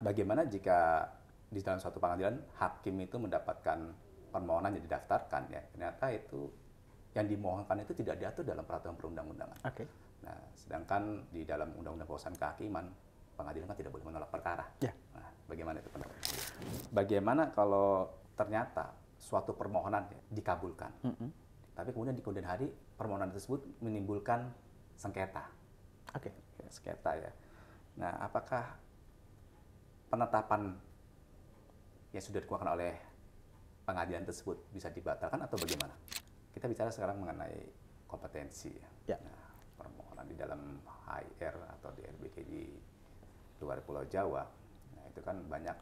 bagaimana jika di dalam suatu pengadilan hakim itu mendapatkan permohonan yang didaftarkan ya, ternyata itu yang dimohonkan itu tidak diatur dalam peraturan perundang-undangan. Oke. Nah, sedangkan di dalam Undang-Undang Kekuasaan Kehakiman, pengadilan kan tidak boleh menolak perkara. Ya. Nah, bagaimana itu pendapat? Bagaimana kalau ternyata suatu permohonan ya, dikabulkan, tapi kemudian di kemudian hari permohonan tersebut menimbulkan sengketa. Oke. Ya, sengketa ya. Nah, apakah penetapan yang sudah dikeluarkan oleh pengadilan tersebut bisa dibatalkan atau bagaimana? Kita bicara sekarang mengenai kompetensi. Ya. Nah, permohonan di dalam HIR atau di RBG di luar Pulau Jawa, nah itu kan banyak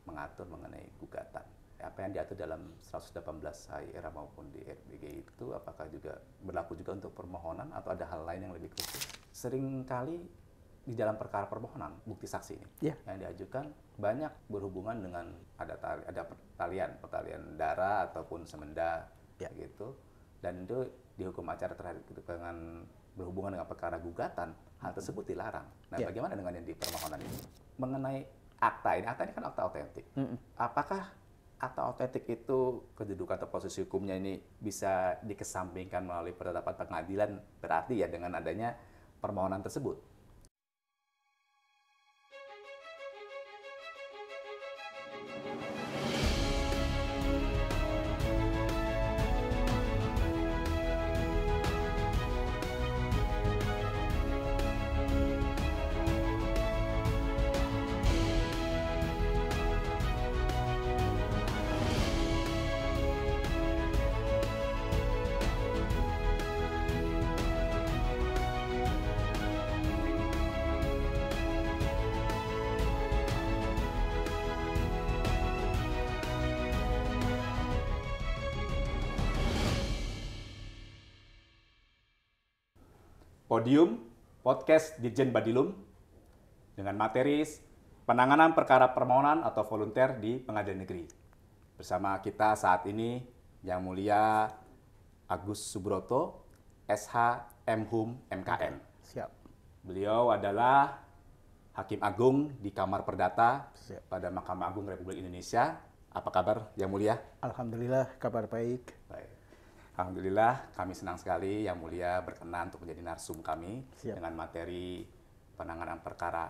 mengatur mengenai gugatan. Apa yang diatur dalam 118 HIR maupun di RBG itu apakah juga berlaku juga untuk permohonan atau ada hal lain yang lebih khusus? Seringkali di dalam perkara permohonan bukti saksi ini yang diajukan banyak berhubungan dengan ada pertalian darah ataupun semenda gitu, dan itu di hukum acara terhadap dengan berhubungan dengan perkara gugatan, hal tersebut dilarang. Nah, bagaimana dengan yang di permohonan ini mengenai akta ini kan akta otentik. Apakah akta otentik itu kedudukan atau posisi hukumnya ini bisa dikesampingkan melalui penetapan pengadilan, berarti ya dengan adanya permohonan tersebut? Podium Podcast Dirjen Badilum dengan materi penanganan perkara permohonan atau volunteer di pengadilan negeri. Bersama kita saat ini Yang Mulia Agus Subroto, SH Mhum MKN. Siap. Beliau adalah Hakim Agung di Kamar Perdata pada Mahkamah Agung Republik Indonesia. Apa kabar Yang Mulia? Alhamdulillah, kabar baik. Baik. Alhamdulillah, kami senang sekali Yang Mulia berkenan untuk menjadi narsum kami dengan materi penanganan perkara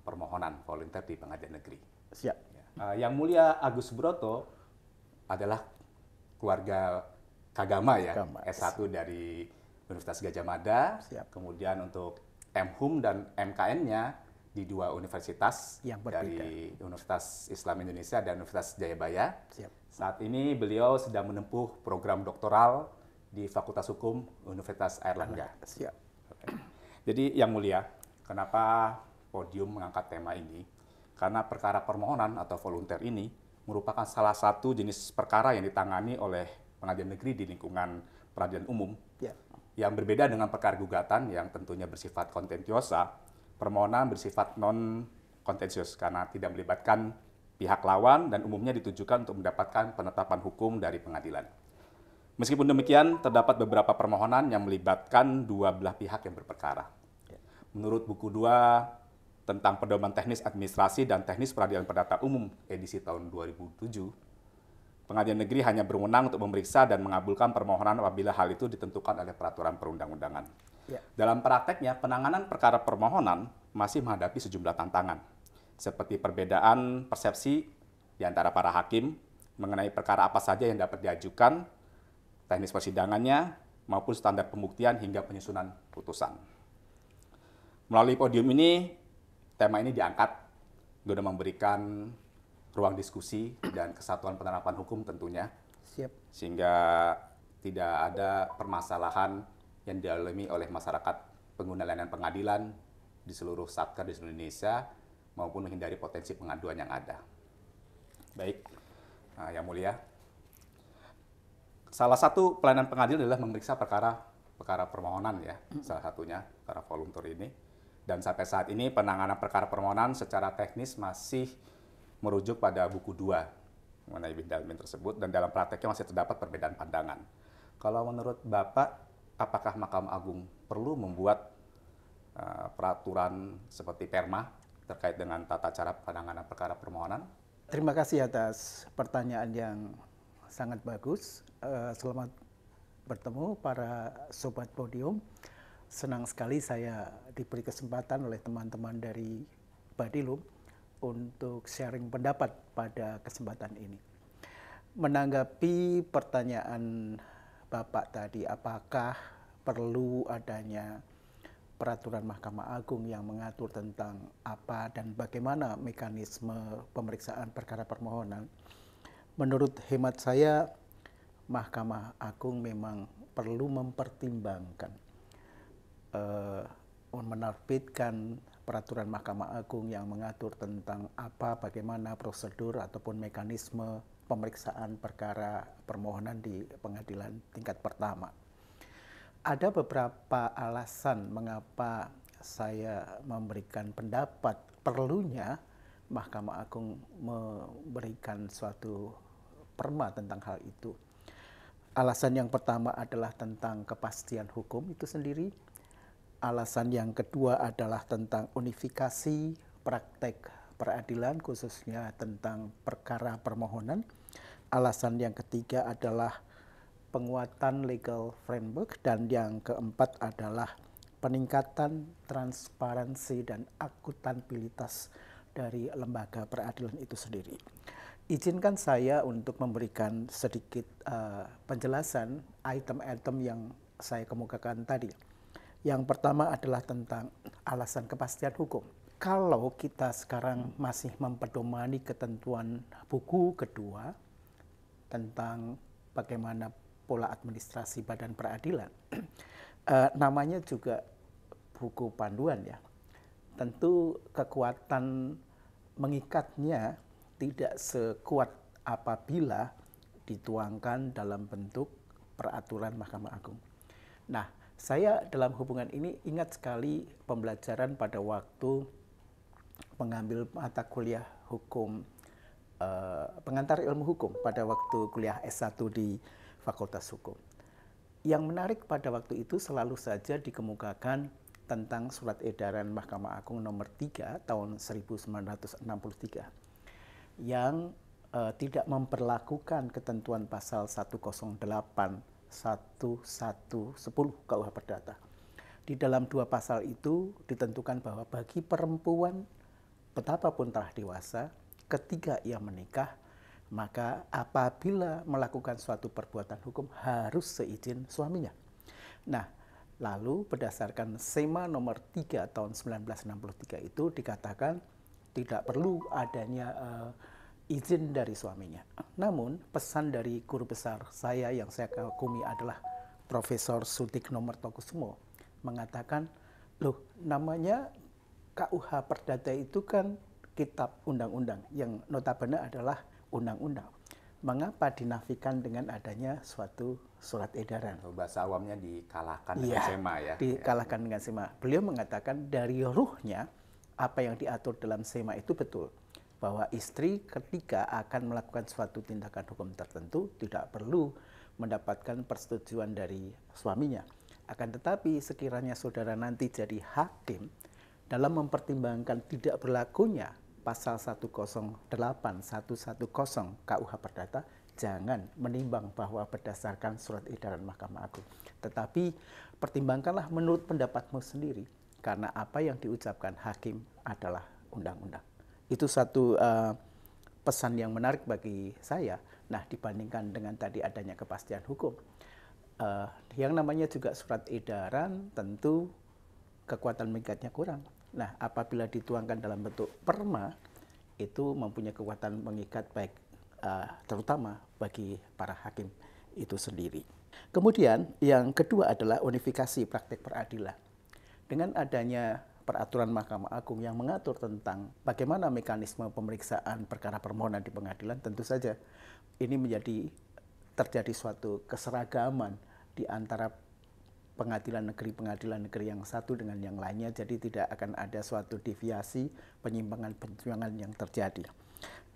permohonan volunteer di pengadilan negeri. Siap. Yang Mulia Agus Subroto adalah keluarga Kagama ya, S1 dari Universitas Gadjah Mada, kemudian untuk Mhum dan MKN-nya di dua universitas yang dari Universitas Islam Indonesia dan Universitas Jayabaya. Saat ini beliau sedang menempuh program doktoral di Fakultas Hukum Universitas Airlangga. Siap. Jadi Yang Mulia, kenapa Podium mengangkat tema ini? Karena perkara permohonan atau volunteer ini merupakan salah satu jenis perkara yang ditangani oleh pengadilan negeri di lingkungan peradilan umum. Yang berbeda dengan perkara gugatan yang tentunya bersifat kontentiosa, permohonan bersifat non-kontentius karena tidak melibatkan pihak lawan dan umumnya ditujukan untuk mendapatkan penetapan hukum dari pengadilan. Meskipun demikian, terdapat beberapa permohonan yang melibatkan dua belah pihak yang berperkara. Menurut buku 2 tentang Pedoman Teknis Administrasi dan Teknis Peradilan Perdata Umum edisi tahun 2007, pengadilan negeri hanya berwenang untuk memeriksa dan mengabulkan permohonan apabila hal itu ditentukan oleh peraturan perundang-undangan. Dalam prakteknya, penanganan perkara permohonan masih menghadapi sejumlah tantangan, seperti perbedaan persepsi di antara para hakim mengenai perkara apa saja yang dapat diajukan, teknis persidangannya, maupun standar pembuktian hingga penyusunan putusan. Melalui podium ini, tema ini diangkat guna memberikan ruang diskusi dan kesatuan penerapan hukum tentunya, sehingga tidak ada permasalahan yang dialami oleh masyarakat pengguna layanan pengadilan di seluruh satker di seluruh Indonesia, maupun menghindari potensi pengaduan yang ada. Baik, Yang Mulia, salah satu pelayanan pengadilan adalah memeriksa perkara permohonan ya, salah satunya perkara volunteer ini. Dan sampai saat ini penanganan perkara permohonan secara teknis masih merujuk pada buku 2 mengenai bidang tersebut, dan dalam prakteknya masih terdapat perbedaan pandangan. Kalau menurut Bapak, apakah Mahkamah Agung perlu membuat peraturan seperti perma terkait dengan tata cara penanganan perkara permohonan. Terima kasih atas pertanyaan yang sangat bagus. Selamat bertemu para sobat podium. Senang sekali saya diberi kesempatan oleh teman-teman dari Badilum untuk sharing pendapat pada kesempatan ini. Menanggapi pertanyaan Bapak tadi, apakah perlu adanya peraturan Mahkamah Agung yang mengatur tentang apa dan bagaimana mekanisme pemeriksaan perkara permohonan? Menurut hemat saya, Mahkamah Agung memang perlu mempertimbangkan menerbitkan peraturan Mahkamah Agung yang mengatur tentang apa, bagaimana prosedur ataupun mekanisme pemeriksaan perkara permohonan di pengadilan tingkat pertama. Ada beberapa alasan mengapa saya memberikan pendapat perlunya Mahkamah Agung memberikan suatu perma tentang hal itu. Alasan yang pertama adalah tentang kepastian hukum itu sendiri. Alasan yang kedua adalah tentang unifikasi praktek peradilan khususnya tentang perkara permohonan. Alasan yang ketiga adalah penguatan legal framework dan yang keempat adalah peningkatan transparansi dan akuntabilitas dari lembaga peradilan itu sendiri. Izinkan saya untuk memberikan sedikit penjelasan item-item yang saya kemukakan tadi. Yang pertama adalah tentang alasan kepastian hukum. Kalau kita sekarang masih mempedomani ketentuan buku kedua tentang bagaimana pola administrasi badan peradilan, namanya juga buku panduan ya. Tentu kekuatan mengikatnya tidak sekuat apabila dituangkan dalam bentuk peraturan Mahkamah Agung. Nah, saya dalam hubungan ini ingat sekali pembelajaran pada waktu mengambil mata kuliah hukum, pengantar ilmu hukum pada waktu kuliah S1 di Fakultas Hukum. Yang menarik pada waktu itu selalu saja dikemukakan tentang surat edaran Mahkamah Agung nomor 3 tahun 1963 yang tidak memperlakukan ketentuan pasal 108 1110 KUH Perdata. Di dalam dua pasal itu ditentukan bahwa bagi perempuan betapapun telah dewasa, ketika ia menikah, maka apabila melakukan suatu perbuatan hukum harus seizin suaminya. Nah, lalu berdasarkan SEMA nomor 3 tahun 1963 itu dikatakan tidak perlu adanya izin dari suaminya. Namun pesan dari guru besar saya yang saya kagumi adalah Profesor Sutikno Mertokusumo mengatakan, loh namanya KUH Perdata itu kan kitab undang-undang yang notabene adalah undang-undang. Mengapa dinafikan dengan adanya suatu surat edaran? Bahasa awamnya dikalahkan dengan SEMA ya. Dikalahkan dengan SEMA. Beliau mengatakan dari ruhnya apa yang diatur dalam SEMA itu betul. Bahwa istri ketika akan melakukan suatu tindakan hukum tertentu tidak perlu mendapatkan persetujuan dari suaminya. Akan tetapi sekiranya saudara nanti jadi hakim, dalam mempertimbangkan tidak berlakunya pasal 108 110 KUH Perdata, jangan menimbang bahwa berdasarkan surat edaran Mahkamah Agung. Tetapi pertimbangkanlah menurut pendapatmu sendiri, karena apa yang diucapkan hakim adalah undang-undang. Itu satu pesan yang menarik bagi saya. Nah, dibandingkan dengan tadi adanya kepastian hukum, yang namanya juga surat edaran tentu kekuatan mengikatnya kurang. Nah, apabila dituangkan dalam bentuk perma, itu mempunyai kekuatan mengikat baik terutama bagi para hakim itu sendiri. Kemudian yang kedua adalah unifikasi praktek peradilan. Dengan adanya peraturan Mahkamah Agung yang mengatur tentang bagaimana mekanisme pemeriksaan perkara permohonan di pengadilan, tentu saja ini terjadi suatu keseragaman di antara pengadilan negeri yang satu dengan yang lainnya, jadi tidak akan ada suatu deviasi penyimpangan-penyimpangan yang terjadi.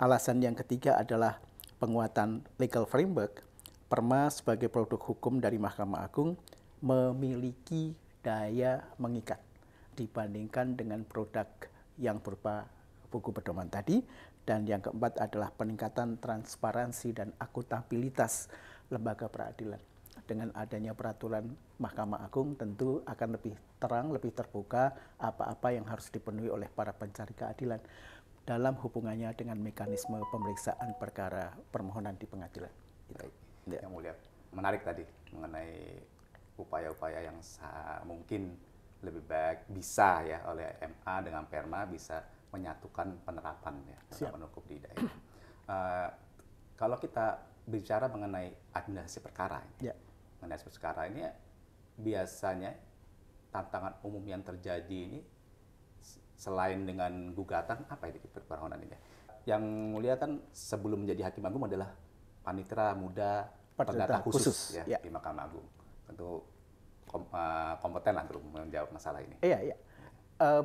Alasan yang ketiga adalah penguatan legal framework. Perma sebagai produk hukum dari Mahkamah Agung memiliki daya mengikat dibandingkan dengan produk yang berupa buku pedoman tadi. Dan yang keempat adalah peningkatan transparansi dan akuntabilitas lembaga peradilan. Dengan adanya peraturan Mahkamah Agung tentu akan lebih terang, lebih terbuka apa-apa yang harus dipenuhi oleh para pencari keadilan dalam hubungannya dengan mekanisme pemeriksaan perkara permohonan di pengadilan. Baik. Yang mulia, menarik tadi mengenai upaya-upaya yang mungkin lebih baik bisa ya oleh MA dengan Perma bisa menyatukan penerapan ya penerapan hukum di daerah. Kalau kita bicara mengenai administrasi perkara, mengenai perkara ini biasanya tantangan umum yang terjadi ini selain dengan gugatan apa ini permohonan ini? Yang mulia kan sebelum menjadi hakim agung adalah panitera muda perdata khusus ya di Mahkamah Agung. Tentu kompeten lah untuk menjawab masalah ini. Iya.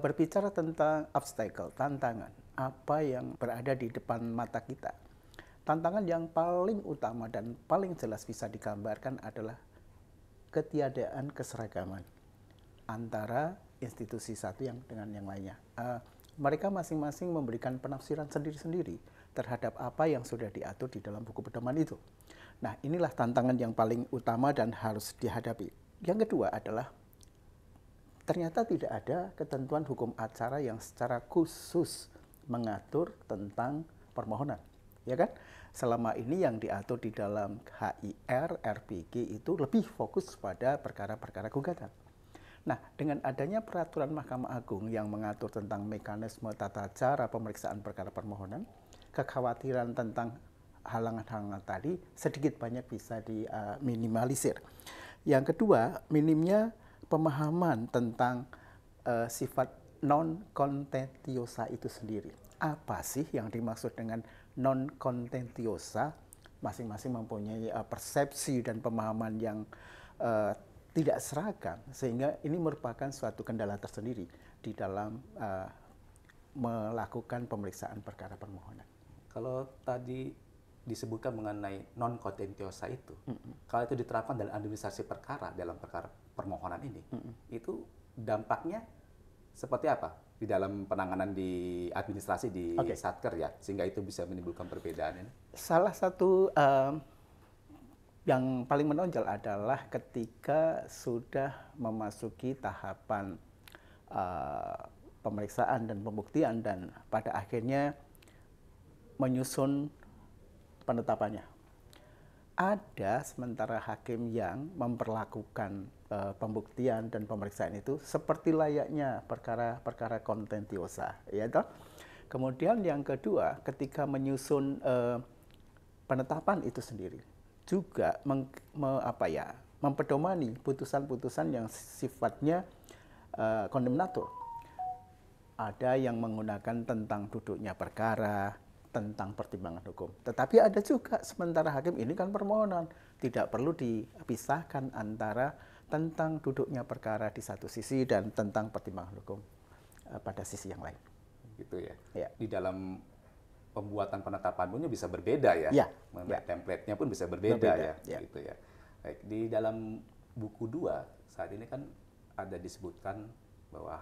Berbicara tentang obstacle, tantangan, apa yang berada di depan mata kita. Tantangan yang paling utama dan paling jelas bisa digambarkan adalah ketiadaan keseragaman antara institusi satu yang dengan yang lainnya. Mereka masing-masing memberikan penafsiran sendiri-sendiri terhadap apa yang sudah diatur di dalam buku pedoman itu. Nah, inilah tantangan yang paling utama dan harus dihadapi. Yang kedua adalah ternyata tidak ada ketentuan hukum acara yang secara khusus mengatur tentang permohonan, ya kan? Selama ini yang diatur di dalam HIR, RPG itu lebih fokus pada perkara-perkara gugatan. Nah, dengan adanya peraturan Mahkamah Agung yang mengatur tentang mekanisme tata cara pemeriksaan perkara permohonan, kekhawatiran tentang halangan-halangan tadi sedikit banyak bisa diminimalisir. Yang kedua, minimnya pemahaman tentang sifat non-contentiosa itu sendiri. Apa sih yang dimaksud dengan non-contentiosa? Masing-masing mempunyai persepsi dan pemahaman yang tidak seragam, sehingga ini merupakan suatu kendala tersendiri di dalam melakukan pemeriksaan perkara permohonan. Kalau tadi disebutkan mengenai non-contentiosa itu, kalau itu diterapkan dalam administrasi perkara, dalam perkara permohonan ini, itu dampaknya seperti apa di dalam penanganan di administrasi di Satker ya, sehingga itu bisa menimbulkan perbedaan ini? Salah satu yang paling menonjol adalah ketika sudah memasuki tahapan pemeriksaan dan pembuktian dan pada akhirnya menyusun penetapannya. Ada sementara hakim yang memperlakukan pembuktian dan pemeriksaan itu seperti layaknya perkara-perkara kontentiosa, ya toh. Kemudian yang kedua, ketika menyusun penetapan itu sendiri juga mempedomani putusan-putusan yang sifatnya kondemnator. Ada yang menggunakan tentang duduknya perkara, tentang pertimbangan hukum. Tetapi ada juga sementara hakim ini kan permohonan, tidak perlu dipisahkan antara tentang duduknya perkara di satu sisi dan tentang pertimbangan hukum pada sisi yang lain. Gitu ya. Di dalam pembuatan penetapan punya bisa berbeda ya. Template-nya pun bisa berbeda ya. Gitu ya. Baik, di dalam buku 2 saat ini kan ada disebutkan bahwa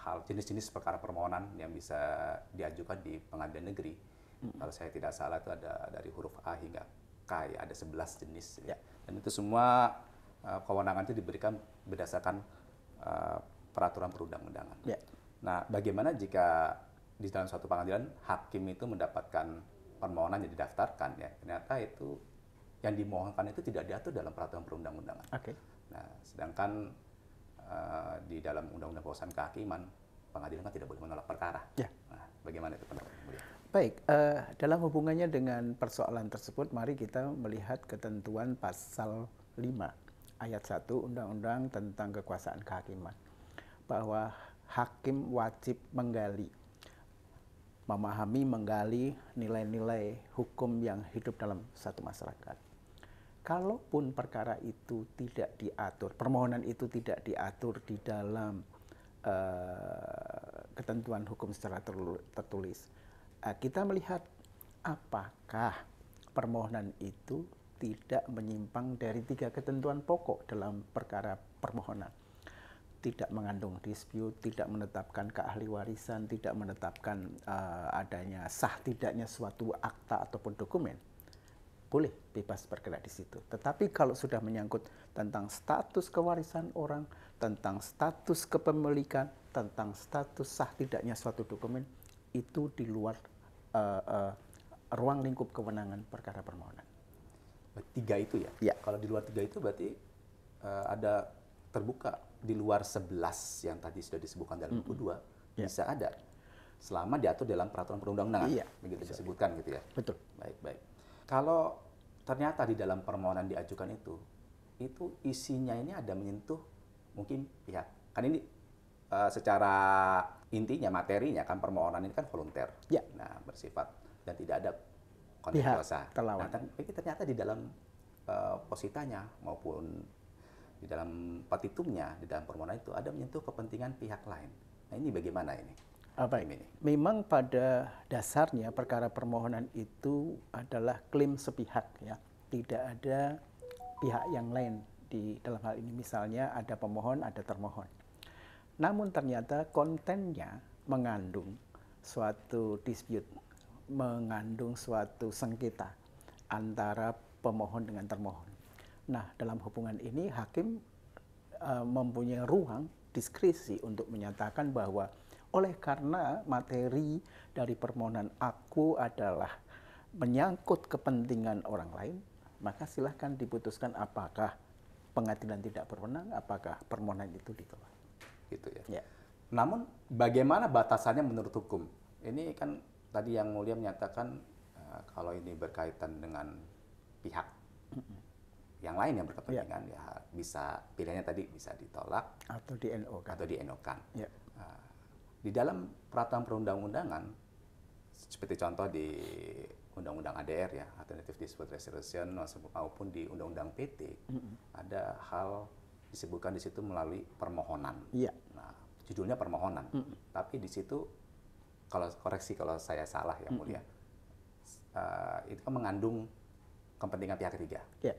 hal jenis-jenis perkara permohonan yang bisa diajukan di pengadilan negeri. Kalau saya tidak salah itu ada dari huruf A hingga K ya, ada 11 jenis. Dan itu semua kewenangan itu diberikan berdasarkan peraturan perundang-undangan. Nah, bagaimana jika di dalam suatu pengadilan hakim itu mendapatkan permohonan yang didaftarkan ya, ternyata itu yang dimohonkan itu tidak diatur dalam peraturan perundang-undangan. Nah, sedangkan di dalam Undang-Undang Kekuasaan Kehakiman, pengadilan kan tidak boleh menolak perkara. Nah, bagaimana itu pendapat Mulia? Baik, dalam hubungannya dengan persoalan tersebut, mari kita melihat ketentuan pasal 5 ayat 1 Undang-Undang tentang Kekuasaan Kehakiman, bahwa hakim wajib menggali nilai-nilai hukum yang hidup dalam satu masyarakat. Kalaupun perkara itu tidak diatur, permohonan itu tidak diatur di dalam ketentuan hukum secara tertulis, kita melihat apakah permohonan itu tidak menyimpang dari 3 ketentuan pokok dalam perkara permohonan. tidak mengandung dispute, tidak menetapkan keahli warisan, tidak menetapkan adanya sah tidaknya suatu akta ataupun dokumen, boleh bebas bergerak di situ. Tetapi kalau sudah menyangkut tentang status kewarisan orang, tentang status kepemilikan, tentang status sah tidaknya suatu dokumen, itu di luar ruang lingkup kewenangan perkara permohonan. Tiga itu ya? Ya. Kalau di luar tiga itu berarti ada terbuka di luar 11 yang tadi sudah disebutkan dalam buku 2, bisa ada selama diatur dalam peraturan perundang-undangan. Iya, begitu disebutkan gitu ya. Betul. Baik. Kalau ternyata di dalam permohonan diajukan itu isinya ini ada menyentuh mungkin pihak. Kan ini secara intinya materinya kan permohonan ini kan volunter. Ya. Nah, bersifat dan tidak ada konteks kuasa. terlawan. Nah, tapi ternyata di dalam positanya maupun di dalam petitumnya, di dalam permohonan itu ada menyentuh kepentingan pihak lain. Nah, ini bagaimana ini? Baik. Memang pada dasarnya perkara permohonan itu adalah klaim sepihak ya. Tidak ada pihak yang lain di dalam hal ini. Misalnya ada pemohon, ada termohon. Namun ternyata kontennya mengandung suatu dispute, mengandung suatu sengketa antara pemohon dengan termohon. Nah, dalam hubungan ini hakim mempunyai ruang diskresi untuk menyatakan bahwa oleh karena materi dari permohonan aku adalah menyangkut kepentingan orang lain, maka silahkan diputuskan apakah pengadilan tidak berwenang, apakah permohonan itu ditolak. Gitu ya. Ya. Namun bagaimana batasannya menurut hukum? Ini kan tadi yang mulia menyatakan kalau ini berkaitan dengan pihak yang lain yang berkepentingan ya bisa pilihannya tadi bisa ditolak Atau di NO kan. atau di NO-kan. Ya. Di dalam peraturan perundang-undangan seperti contoh di Undang-Undang ADR ya, Alternative Dispute Resolution maupun di Undang-Undang PT, ada hal disebutkan di situ melalui permohonan. Iya. Nah, judulnya permohonan. Tapi di situ kalau koreksi kalau saya salah ya mulia, itu kan mengandung kepentingan pihak ketiga. Ya.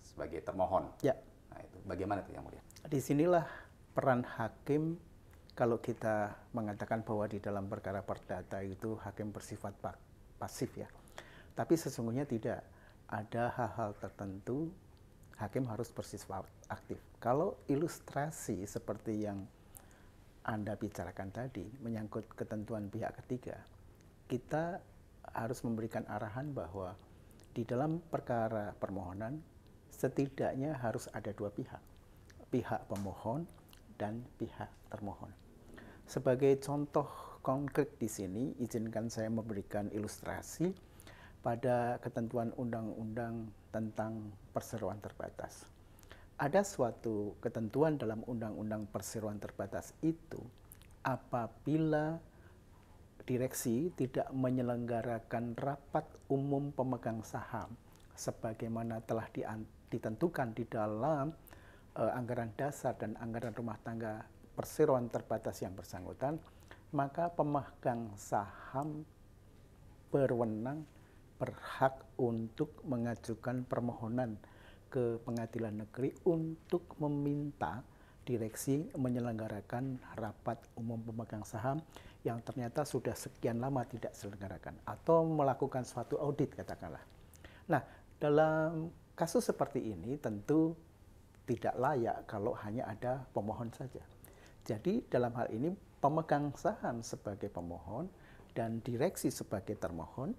Sebagai termohon. Ya. Nah, itu bagaimana itu yang mulia? Disinilah peran hakim kalau kita mengatakan bahwa di dalam perkara perdata itu hakim bersifat pasif ya. Tapi sesungguhnya tidak. Ada hal-hal tertentu hakim harus bersifat aktif. Kalau ilustrasi seperti yang Anda bicarakan tadi menyangkut ketentuan pihak ketiga, kita harus memberikan arahan bahwa di dalam perkara permohonan setidaknya harus ada dua pihak, pihak pemohon dan pihak termohon. Sebagai contoh konkret di sini, izinkan saya memberikan ilustrasi pada ketentuan undang-undang tentang perseroan terbatas. Ada suatu ketentuan dalam undang-undang perseroan terbatas itu apabila direksi tidak menyelenggarakan rapat umum pemegang saham sebagaimana telah ditentukan di dalam anggaran dasar dan anggaran rumah tangga perseroan terbatas yang bersangkutan, maka pemegang saham berwenang berhak untuk mengajukan permohonan ke pengadilan negeri untuk meminta direksi menyelenggarakan rapat umum pemegang saham yang ternyata sudah sekian lama tidak diselenggarakan atau melakukan suatu audit katakanlah. Nah, dalam kasus seperti ini tentu tidak layak kalau hanya ada pemohon saja. Jadi dalam hal ini pemegang saham sebagai pemohon dan direksi sebagai termohon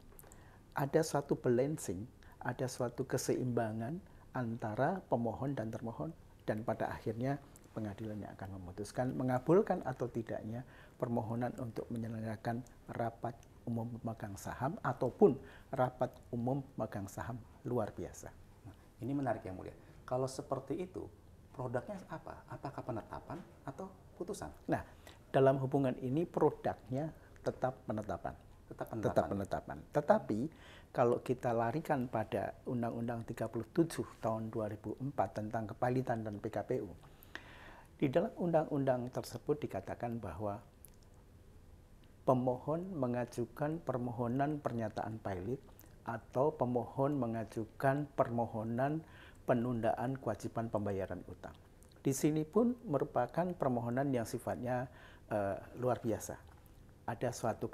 ada suatu balancing, ada suatu keseimbangan antara pemohon dan termohon, dan pada akhirnya pengadilan yang akan memutuskan mengabulkan atau tidaknya permohonan untuk menyelenggarakan rapat umum pemegang saham ataupun rapat umum pemegang saham luar biasa. Nah, ini menarik yang mulia. Kalau seperti itu, produknya apa? Apakah penetapan atau putusan? Nah, dalam hubungan ini produknya tetap penetapan. Tetap penetapan. Tetapi kalau kita larikan pada Undang-Undang 37 tahun 2004 tentang kepalitan dan PKPU, di dalam undang-undang tersebut dikatakan bahwa pemohon mengajukan permohonan pernyataan pilot atau pemohon mengajukan permohonan penundaan kewajiban pembayaran utang. Di sini pun merupakan permohonan yang sifatnya luar biasa. Ada suatu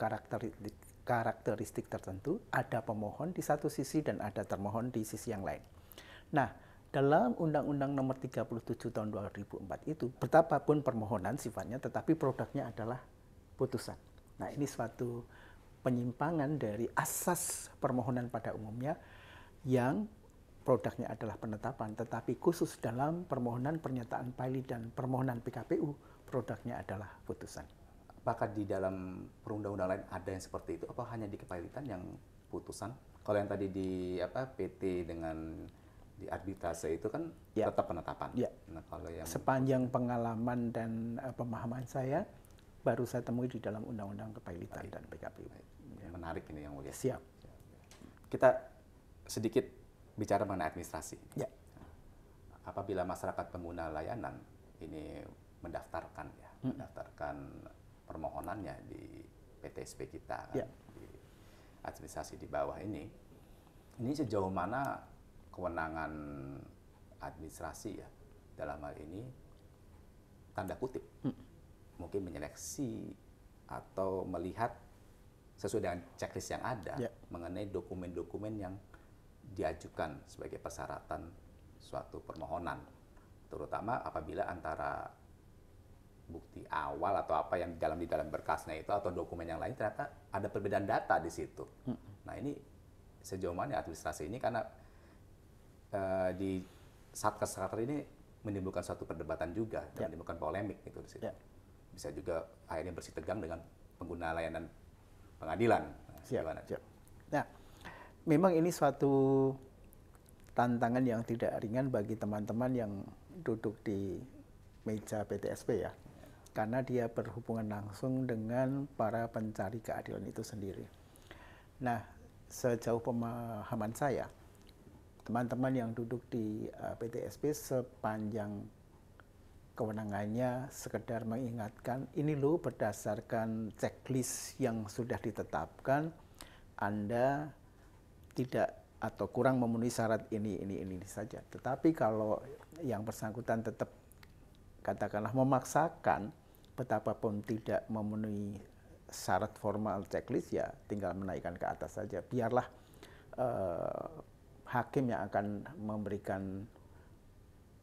karakteristik tertentu, ada pemohon di satu sisi dan ada termohon di sisi yang lain. Nah, dalam Undang-Undang Nomor 37 Tahun 2004 itu, betapapun permohonan sifatnya, tetapi produknya adalah putusan. Nah, ini suatu penyimpangan dari asas permohonan pada umumnya yang produknya adalah penetapan, tetapi khusus dalam permohonan pernyataan pilot dan permohonan PKPU, produknya adalah putusan. Apakah di dalam perundang-undang lain ada yang seperti itu? Apa hanya di kepailitan yang putusan? Kalau yang tadi di PT dengan di arbitrase itu kan tetap penetapan. Ya. Nah, kalau yang sepanjang pengalaman dan pemahaman saya, baru saya temui di dalam undang-undang kepailitan dan PKPU. Menarik ini yang mulia. Siap. Kita sedikit bicara mengenai administrasi. Ya. Apabila masyarakat pengguna layanan ini mendaftarkan permohonannya di PTSP kita, kan, di administrasi di bawah ini sejauh mana kewenangan administrasi ya dalam hal ini tanda kutip mungkin menyeleksi atau melihat sesuai dengan checklist yang ada mengenai dokumen-dokumen yang diajukan sebagai persyaratan suatu permohonan, terutama apabila antara bukti awal atau apa yang di dalam berkasnya itu atau dokumen yang lain ternyata ada perbedaan data di situ. Nah, ini sejauh mana administrasi ini, karena di Satgas ini menimbulkan suatu perdebatan juga dan menimbulkan polemik itu di situ. Bisa juga akhirnya bersih tegang dengan pengguna layanan pengadilan. Nah, memang ini suatu tantangan yang tidak ringan bagi teman-teman yang duduk di meja PTSP ya, karena dia berhubungan langsung dengan para pencari keadilan itu sendiri. Nah, sejauh pemahaman saya, teman-teman yang duduk di PTSP sepanjang kewenangannya sekedar mengingatkan, ini loh berdasarkan checklist yang sudah ditetapkan, Anda tidak atau kurang memenuhi syarat ini saja. Tetapi kalau yang bersangkutan tetap katakanlah memaksakan, betapapun tidak memenuhi syarat formal checklist, ya tinggal menaikkan ke atas saja. Biarlah hakim yang akan memberikan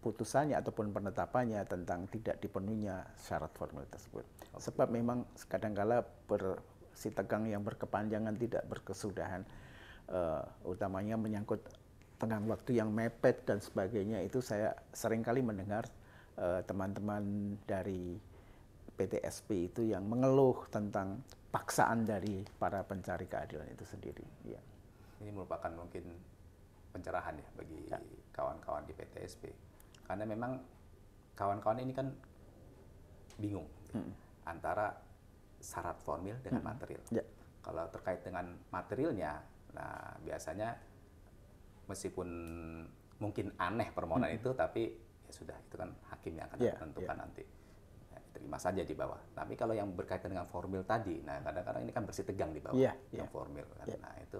putusannya ataupun penetapannya tentang tidak dipenuhinya syarat formal tersebut. Sebab memang kadangkala bersitegang yang berkepanjangan, tidak berkesudahan, utamanya menyangkut tenggang waktu yang mepet dan sebagainya. Itu saya seringkali mendengar teman-teman dari PTSP itu yang mengeluh tentang paksaan dari para pencari keadilan itu sendiri. Ya. Ini merupakan mungkin pencerahan ya bagi kawan-kawan di PTSP, karena memang kawan-kawan ini kan bingung antara syarat formil dengan material. Kalau terkait dengan materialnya, nah biasanya meskipun mungkin aneh permohonan itu, tapi ya sudah, itu kan hakim yang akan menentukan nanti. Nah, terima saja di bawah. Tapi kalau yang berkaitan dengan formil tadi, nah kadang-kadang ini kan bersih tegang di bawah yang formil. Kan. Nah itu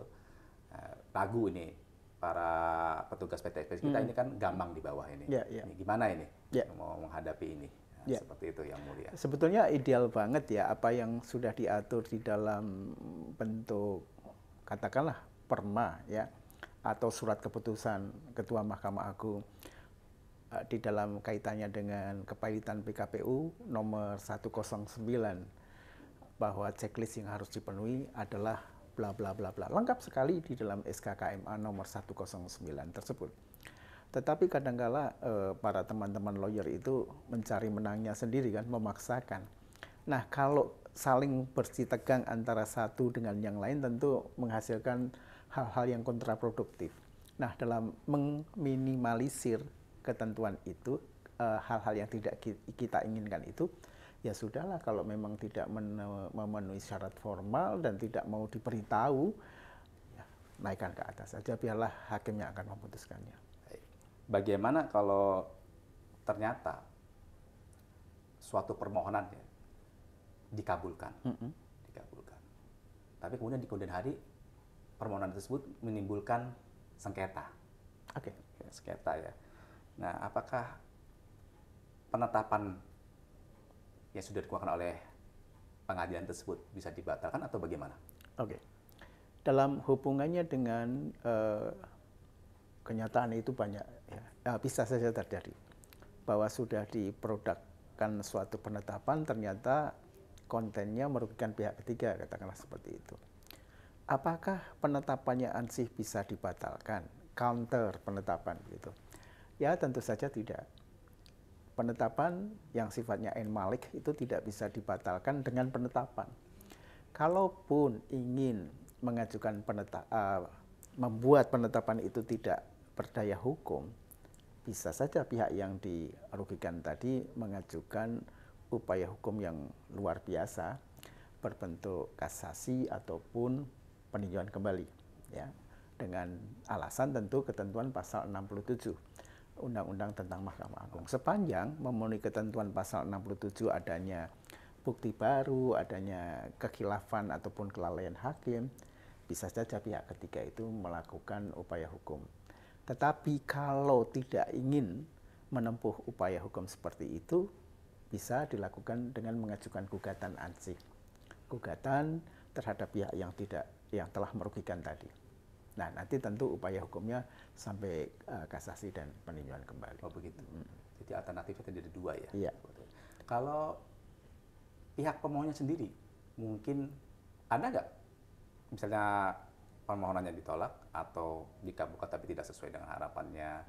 ragu ini para petugas PTSP kita ini kan gampang di bawah ini. Ini gimana ini mau menghadapi ini? Nah, seperti itu yang mulia. Sebetulnya ideal banget ya apa yang sudah diatur di dalam bentuk katakanlah perma ya, atau surat keputusan Ketua Mahkamah Agung di dalam kaitannya dengan kepailitan PKPU nomor 109, bahwa checklist yang harus dipenuhi adalah bla bla bla bla. Lengkap sekali di dalam SK-KMA nomor 109 tersebut. Tetapi kadangkala para teman-teman lawyer itu mencari menangnya sendiri kan, memaksakan. Nah, kalau saling bersitegang antara satu dengan yang lain tentu menghasilkan hal-hal yang kontraproduktif. Nah, dalam meminimalisir ketentuan itu, hal-hal yang tidak kita inginkan itu, ya sudahlah, kalau memang tidak memenuhi syarat formal dan tidak mau diberitahu, ya, naikkan ke atas saja, biarlah hakim yang akan memutuskannya. Bagaimana kalau ternyata suatu permohonan ya, dikabulkan, tapi kemudian di kemudian hari permohonan tersebut menimbulkan sengketa, sengketa ya. Nah, apakah penetapan yang sudah dikeluarkan oleh pengadilan tersebut bisa dibatalkan atau bagaimana? Oke. Dalam hubungannya dengan kenyataan itu banyak ya. Bisa saja terjadi bahwa sudah diprodukkan suatu penetapan ternyata kontennya merugikan pihak ketiga, katakanlah seperti itu. Apakah penetapannya ansih bisa dibatalkan? Counter penetapan gitu. Ya tentu saja tidak. Penetapan yang sifatnya en malik itu tidak bisa dibatalkan dengan penetapan. Kalaupun ingin mengajukan membuat penetapan itu tidak berdaya hukum, bisa saja pihak yang dirugikan tadi mengajukan upaya hukum yang luar biasa berbentuk kasasi ataupun peninjauan kembali, ya, dengan alasan tentu ketentuan pasal 67 Undang-Undang tentang Mahkamah Agung. Sepanjang memenuhi ketentuan pasal 67 adanya bukti baru, adanya kekhilafan ataupun kelalaian hakim, bisa saja pihak ketiga itu melakukan upaya hukum. Tetapi kalau tidak ingin menempuh upaya hukum seperti itu, bisa dilakukan dengan mengajukan gugatan ansih. Gugatan terhadap pihak yang telah merugikan tadi. Nah, nanti tentu upaya hukumnya sampai kasasi dan peninjauan kembali. Oh begitu. Jadi alternatifnya tadi ada dua ya. Iya. Kalau pihak pemohonnya sendiri, mungkin ada nggak misalnya permohonannya ditolak atau dikabulkan tapi tidak sesuai dengan harapannya,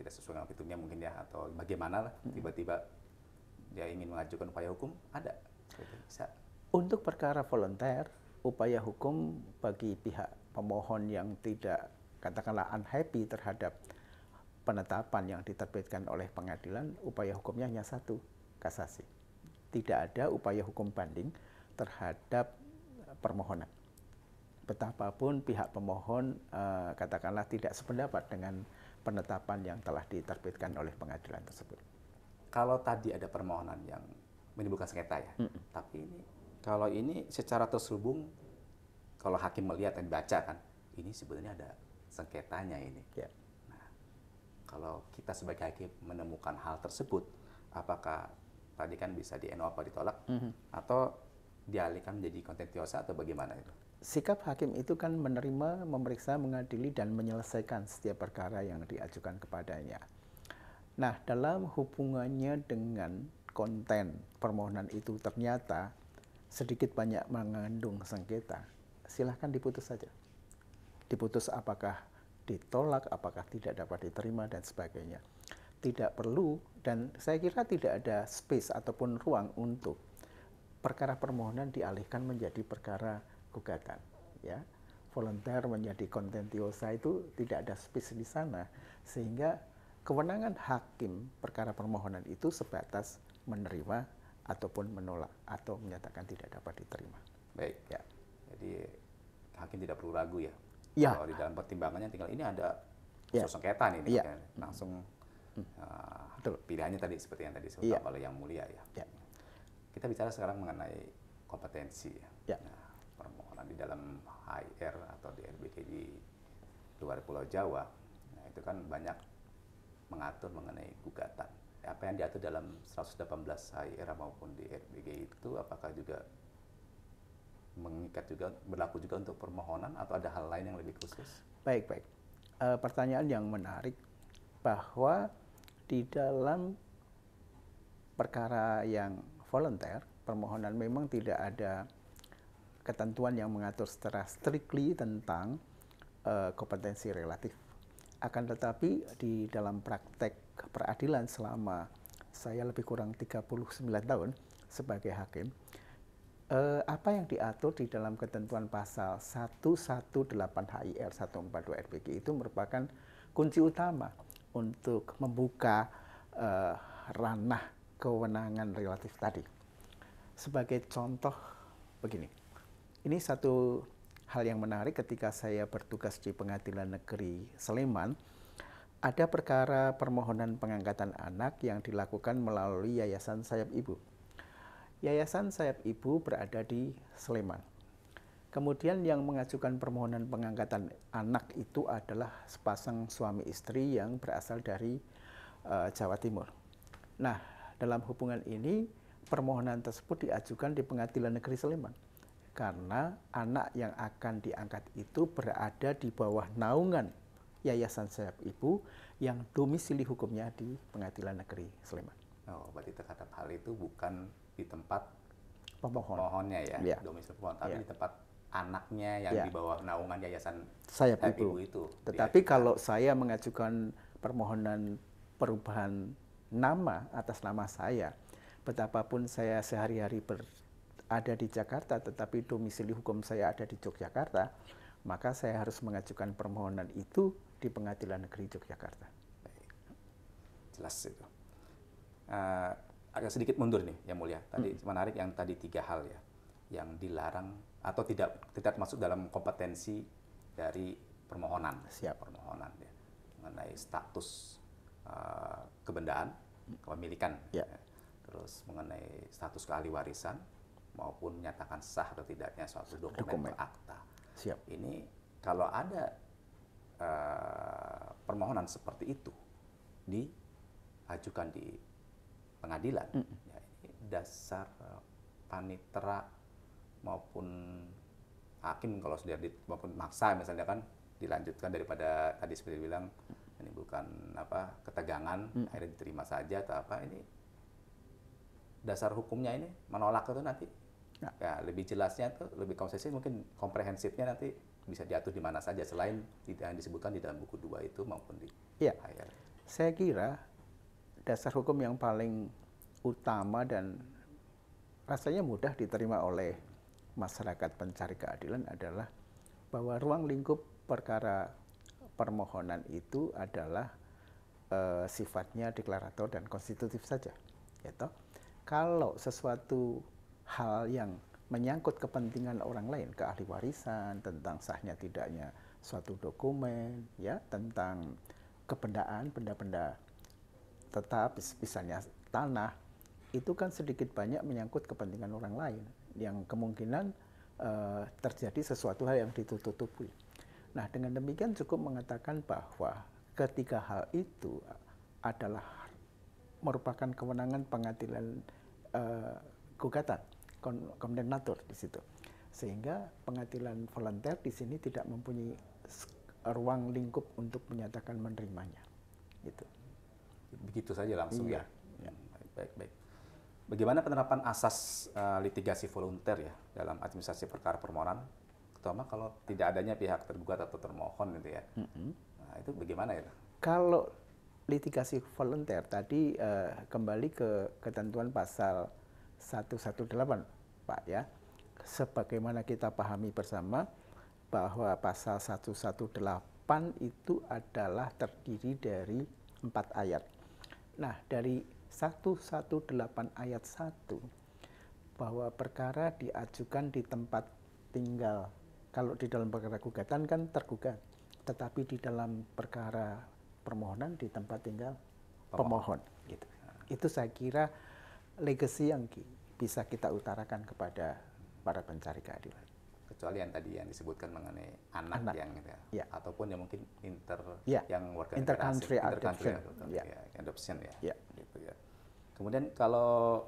tidak sesuai dengan hitungnya mungkin ya, atau bagaimana lah tiba-tiba dia ingin mengajukan upaya hukum, ada? Bisa. Untuk perkara volunteer, upaya hukum bagi pihak pemohon yang tidak katakanlah unhappy terhadap penetapan yang diterbitkan oleh pengadilan, upaya hukumnya hanya satu, kasasi. Tidak ada upaya hukum banding terhadap permohonan. Betapapun pihak pemohon katakanlah tidak sependapat dengan penetapan yang telah diterbitkan oleh pengadilan tersebut. Kalau tadi ada permohonan yang menimbulkan sengketa ya, tapi kalau ini secara terselubung, kalau hakim melihat dan baca kan, ini sebenarnya ada sengketanya ini. Ya. Nah, kalau kita sebagai hakim menemukan hal tersebut, apakah tadi kan bisa di-NO apa ditolak, atau dialihkan menjadi kontentiosa atau bagaimana itu? Sikap hakim itu kan menerima, memeriksa, mengadili, dan menyelesaikan setiap perkara yang diajukan kepadanya. Nah, dalam hubungannya dengan konten permohonan itu ternyata sedikit banyak mengandung sengketa, silahkan diputus saja. Diputus apakah ditolak, apakah tidak dapat diterima, dan sebagainya. Tidak perlu, dan saya kira tidak ada space ataupun ruang untuk perkara permohonan dialihkan menjadi perkara gugatan. Ya, volunteer menjadi kontentiosa itu tidak ada space di sana, sehingga kewenangan hakim perkara permohonan itu sebatas menerima ataupun menolak atau menyatakan tidak dapat diterima. Baik. Ya. Jadi hakim tidak perlu ragu ya. Ya. Kalau di dalam pertimbangannya tinggal ini ada Ya. sengketa nih, Ya. langsung Betul. pilihannya tadi seperti yang tadi disebut Ya. oleh Yang Mulia ya. Ya. Kita bicara sekarang mengenai kompetensi ya. Ya. Nah, permohonan di dalam HIR atau di RBG di luar Pulau Jawa, nah itu kan banyak mengatur mengenai gugatan. Apa yang diatur dalam 118 HIR maupun di RBG itu apakah juga mengikat juga, berlaku juga untuk permohonan atau ada hal lain yang lebih khusus? Baik. Pertanyaan yang menarik, bahwa di dalam perkara yang volunteer, permohonan memang tidak ada ketentuan yang mengatur secara strictly tentang kompetensi relatif. Akan tetapi di dalam praktek peradilan selama saya lebih kurang 39 tahun sebagai hakim, apa yang diatur di dalam ketentuan pasal 118 HIR 142 RBG itu merupakan kunci utama untuk membuka ranah kewenangan relatif tadi. Sebagai contoh begini, ini satu hal yang menarik ketika saya bertugas di Pengadilan Negeri Sleman, ada perkara permohonan pengangkatan anak yang dilakukan melalui Yayasan Sayap Ibu. Yayasan Sayap Ibu berada di Sleman. Kemudian yang mengajukan permohonan pengangkatan anak itu adalah sepasang suami istri yang berasal dari Jawa Timur. Nah, dalam hubungan ini permohonan tersebut diajukan di Pengadilan Negeri Sleman karena anak yang akan diangkat itu berada di bawah naungan Yayasan Sayap Ibu yang domisili hukumnya di Pengadilan Negeri Sleman. Oh, berarti terhadap hal itu bukan di tempat Pemohon. pohonnya ya, Ya. domisili pohon, tapi Ya. di tempat anaknya yang Ya. di bawah naungan Yayasan Sayap Sayap Ibu. Ibu itu. Tetapi kalau saya mengajukan permohonan perubahan nama atas nama saya, betapapun saya sehari-hari berada di Jakarta, tetapi domisili hukum saya ada di Yogyakarta, maka saya harus mengajukan permohonan itu di Pengadilan Negeri Yogyakarta. Jelas itu. Agak sedikit mundur nih, Yang Mulia. Tadi menarik yang tadi 3 hal ya, yang dilarang atau tidak masuk dalam kompetensi dari permohonan. Siap. Permohonan ya, mengenai status kebendaan, kepemilikan, Ya. terus mengenai status keahliwarisan maupun menyatakan sah atau tidaknya suatu dokumen atau akta. Siap. Ini kalau ada permohonan seperti itu diajukan di pengadilan, ya, ini dasar panitera maupun hakim kalau sudah maupun maksa misalnya kan dilanjutkan daripada tadi seperti bilang menimbulkan ketegangan, akhirnya diterima saja atau apa, ini dasar hukumnya ini menolak itu nanti ya lebih jelasnya tuh lebih komprehensifnya nanti bisa diatur di mana saja selain tidak yang disebutkan di dalam buku 2 itu maupun di Ya. akhir. Saya kira dasar hukum yang paling utama dan rasanya mudah diterima oleh masyarakat pencari keadilan adalah bahwa ruang lingkup perkara permohonan itu adalah sifatnya deklarator dan konstitutif saja. Gitu. Kalau sesuatu hal yang menyangkut kepentingan orang lain, keahliwarisan, tentang sahnya tidaknya suatu dokumen, ya, tentang kebendaan, benda-benda tetap, misalnya tanah, itu kan sedikit banyak menyangkut kepentingan orang lain yang kemungkinan terjadi sesuatu hal yang ditutup-tutupi. Nah, dengan demikian cukup mengatakan bahwa ketiga hal itu adalah merupakan kewenangan pengadilan gugatan, kondemnator di situ. Sehingga pengadilan volunteer di sini tidak mempunyai ruang lingkup untuk menyatakan menerimanya. Gitu. Begitu saja langsung Iya. ya. Baik. Bagaimana penerapan asas litigasi volunteer ya dalam administrasi perkara permohonan, terutama kalau tidak adanya pihak tergugat atau termohon gitu ya. Nah, itu bagaimana ya? Kalau litigasi volunteer tadi kembali ke ketentuan pasal 118, Pak ya. Sebagaimana kita pahami bersama bahwa pasal 118 itu adalah terdiri dari 4 ayat. Nah, dari 118 ayat 1 bahwa perkara diajukan di tempat tinggal. Kalau di dalam perkara gugatan kan tergugat, tetapi di dalam perkara permohonan di tempat tinggal pemohon. Gitu. Itu saya kira legacy yang bisa kita utarakan kepada para pencari keadilan. Kecuali yang tadi yang disebutkan mengenai anak. Yang gitu ya. Ataupun yang mungkin yang warga intercountry adoption. Adoption ya. Ya. Gitu ya. Kemudian kalau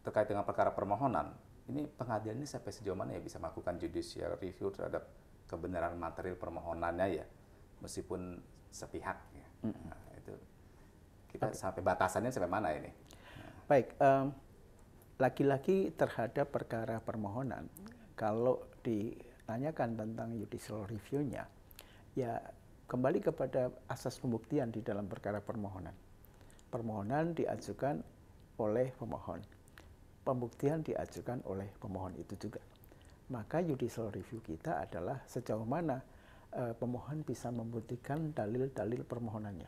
terkait dengan perkara permohonan, ini pengadilan ini sampai sejauh mana ya bisa melakukan judicial review terhadap kebenaran material permohonannya ya, meskipun sepihak ya. Nah, itu kita sampai batasannya sampai mana ini? Baik, lagi-lagi terhadap perkara permohonan, kalau ditanyakan tentang judicial review-nya, ya kembali kepada asas pembuktian di dalam perkara permohonan. Permohonan diajukan oleh pemohon, pembuktian diajukan oleh pemohon itu juga. Maka judicial review kita adalah sejauh mana pemohon bisa membuktikan dalil-dalil permohonannya.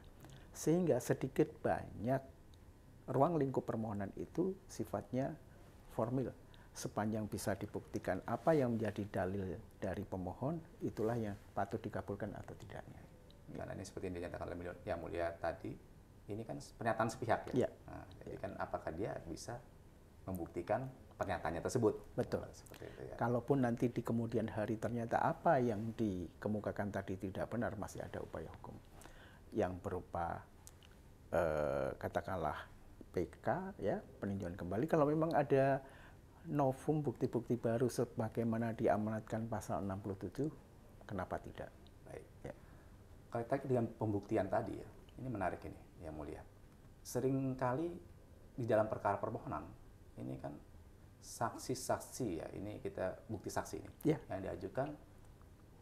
Sehingga sedikit banyak ruang lingkup permohonan itu sifatnya formil. Sepanjang bisa dibuktikan apa yang menjadi dalil dari pemohon, itulah yang patut dikabulkan atau tidaknya. Karena ini seperti yang dinyatakan oleh Yang Mulia tadi, ini kan pernyataan sepihak ya. Ya. Nah, jadi kan apakah dia bisa membuktikan pernyataannya tersebut? Betul. Seperti itu ya. Kalaupun nanti di kemudian hari ternyata apa yang dikemukakan tadi tidak benar, masih ada upaya hukum yang berupa katakanlah PK ya, peninjauan kembali kalau memang ada novum bukti-bukti baru sebagaimana diamanatkan pasal 67, kenapa tidak? Baik. Ya. Kalau tadi dengan pembuktian tadi ya, ini menarik ini, Yang Mulia. Seringkali di dalam perkara permohonan, ini kan saksi-saksi ya, ini kita bukti saksi ini, Ya. yang diajukan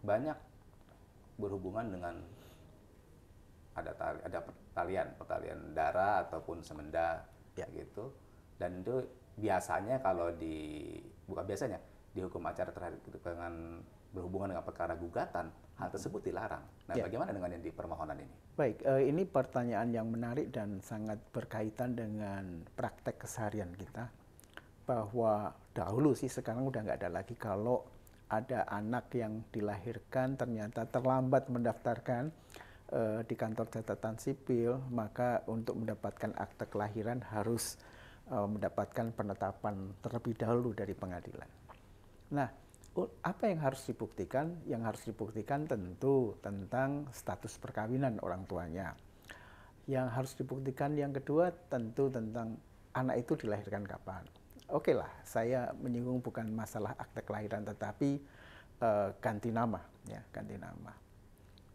banyak berhubungan dengan ada pertalian darah ataupun semenda Ya. gitu. Dan itu biasanya kalau bukan biasanya di hukum acara terhadap dengan berhubungan dengan perkara gugatan, hal tersebut dilarang. Nah, Ya. bagaimana dengan yang di permohonan ini? Baik, ini pertanyaan yang menarik dan sangat berkaitan dengan praktek keseharian kita. Bahwa dahulu sih, sekarang udah nggak ada lagi, kalau ada anak yang dilahirkan ternyata terlambat mendaftarkan di kantor catatan sipil, maka untuk mendapatkan akte kelahiran harus mendapatkan penetapan terlebih dahulu dari pengadilan. Nah, apa yang harus dibuktikan? Yang harus dibuktikan tentu tentang status perkawinan orang tuanya. Yang harus dibuktikan yang kedua tentu tentang anak itu dilahirkan kapan. Oke lah, saya menyinggung bukan masalah akte kelahiran, tetapi ganti nama, ya, ganti nama.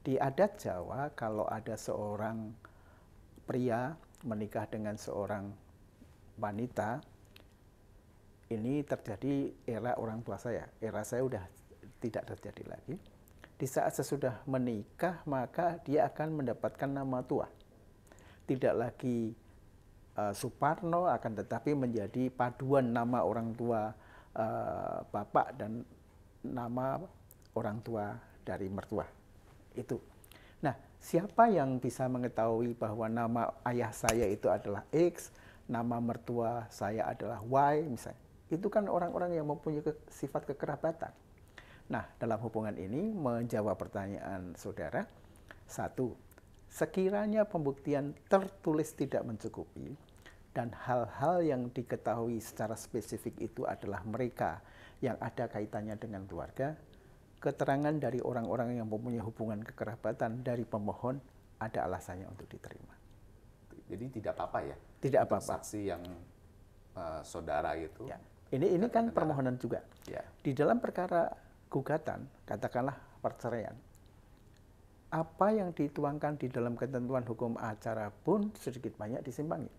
Di adat Jawa, kalau ada seorang pria menikah dengan seorang wanita, ini terjadi era orang tua saya. Era saya udah tidak terjadi lagi. Di saat sesudah menikah, maka dia akan mendapatkan nama tua. Tidak lagi Suparno, akan tetapi menjadi paduan nama orang tua bapak dan nama orang tua dari mertua. Itu. Nah, siapa yang bisa mengetahui bahwa nama ayah saya itu adalah X, nama mertua saya adalah Y misalnya? Itu kan orang-orang yang mempunyai sifat kekerabatan. Nah, dalam hubungan ini menjawab pertanyaan saudara, satu, sekiranya pembuktian tertulis tidak mencukupi dan hal-hal yang diketahui secara spesifik itu adalah mereka yang ada kaitannya dengan keluarga, keterangan dari orang-orang yang mempunyai hubungan kekerabatan dari pemohon ada alasannya untuk diterima. Jadi tidak apa-apa ya? Tidak apa-apa. Saksi yang saudara itu. Ya. Ini kan permohonan juga. Ya. Di dalam perkara gugatan, katakanlah perceraian, apa yang dituangkan di dalam ketentuan hukum acara pun sedikit banyak disimpangi.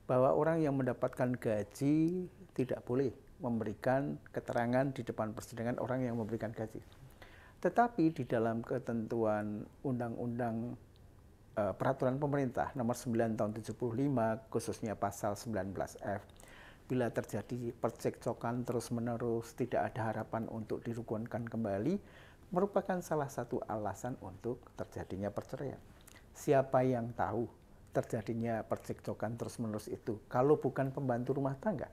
Bahwa orang yang mendapatkan gaji tidak boleh memberikan keterangan di depan persidangan orang yang memberikan gaji. Tetapi di dalam ketentuan undang-undang peraturan pemerintah nomor 9 tahun 75 khususnya pasal 19F, bila terjadi percekcokan terus-menerus tidak ada harapan untuk dirukunkan kembali, merupakan salah satu alasan untuk terjadinya perceraian. Siapa yang tahu terjadinya percekcokan terus-menerus itu kalau bukan pembantu rumah tangga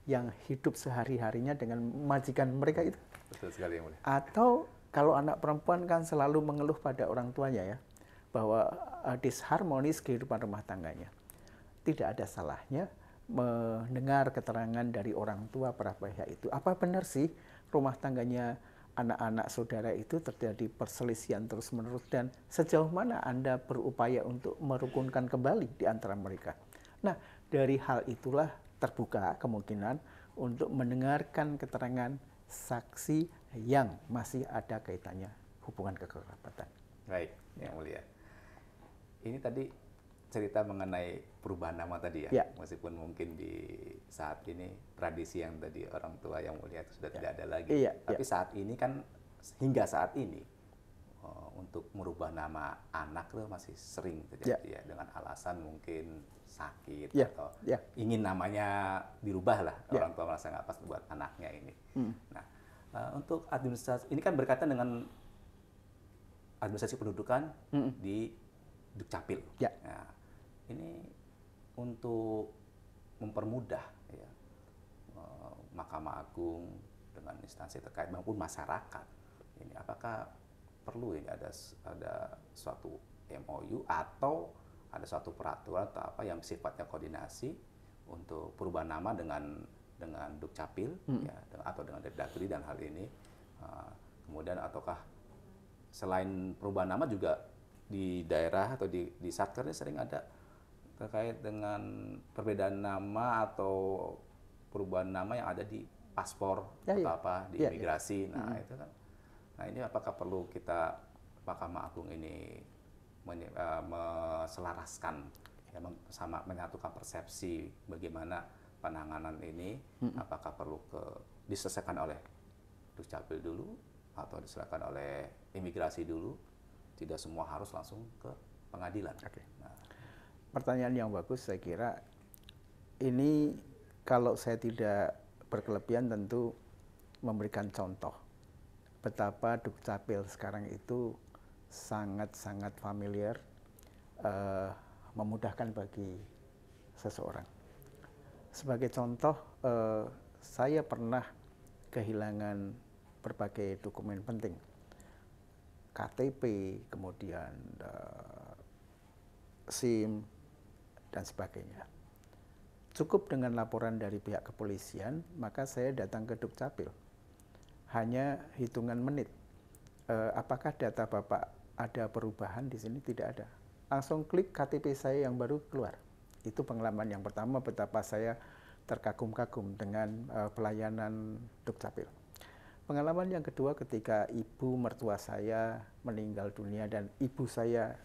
yang hidup sehari-harinya dengan majikan mereka itu? Betul sekali, Yang Mulia. Atau kalau anak perempuan kan selalu mengeluh pada orang tuanya ya, bahwa disharmonis kehidupan rumah tangganya. Tidak ada salahnya mendengar keterangan dari orang tua para pihak itu. Apa benar sih rumah tangganya anak-anak saudara itu terjadi perselisihan terus-menerus, dan sejauh mana Anda berupaya untuk merukunkan kembali di antara mereka? Nah, dari hal itulah terbuka kemungkinan untuk mendengarkan keterangan saksi yang masih ada kaitannya hubungan kekerabatan. Baik, Yang Mulia. Ini tadi cerita mengenai perubahan nama tadi ya. Meskipun mungkin di saat ini tradisi yang tadi orang tua Yang Mulia itu sudah tidak ada lagi. Tapi saat ini kan, hingga saat ini untuk merubah nama anak itu masih sering terjadi ya, dengan alasan mungkin sakit atau ingin namanya dirubah lah, orang tua merasa nggak pas buat anaknya ini. Nah, untuk administrasi ini kan berkaitan dengan administrasi pendudukan di Dukcapil. Nah, ini untuk mempermudah ya, Mahkamah Agung dengan instansi terkait maupun masyarakat, ini apakah perlu ini ada suatu MOU atau ada suatu peraturan atau apa yang sifatnya koordinasi untuk perubahan nama dengan Dukcapil ya, atau dengan Dagri dan hal ini, kemudian ataukah selain perubahan nama juga di daerah atau di Satker ini sering ada terkait dengan perbedaan nama atau perubahan nama yang ada di paspor Ya, atau ya. apa di Ya, ya. imigrasi. Nah, itu kan. Nah, ini apakah perlu kita Mahkamah Agung ini meselaraskan ya, sama menyatukan persepsi bagaimana penanganan ini, apakah perlu diselesaikan oleh Dukcapil dulu atau diserahkan oleh imigrasi dulu, tidak semua harus langsung ke pengadilan. Oke. Nah, pertanyaan yang bagus, saya kira ini kalau saya tidak berkelebihan tentu memberikan contoh betapa Dukcapil sekarang itu sangat-sangat familiar, memudahkan bagi seseorang. Sebagai contoh, saya pernah kehilangan berbagai dokumen penting, KTP, kemudian SIM, dan sebagainya. Cukup dengan laporan dari pihak kepolisian, maka saya datang ke Dukcapil. Hanya hitungan menit. Apakah data Bapak ada perubahan di sini? Tidak ada. Langsung klik KTP saya yang baru keluar. Itu pengalaman yang pertama betapa saya terkagum-kagum dengan pelayanan Dukcapil. Pengalaman yang kedua ketika ibu mertua saya meninggal dunia dan ibu saya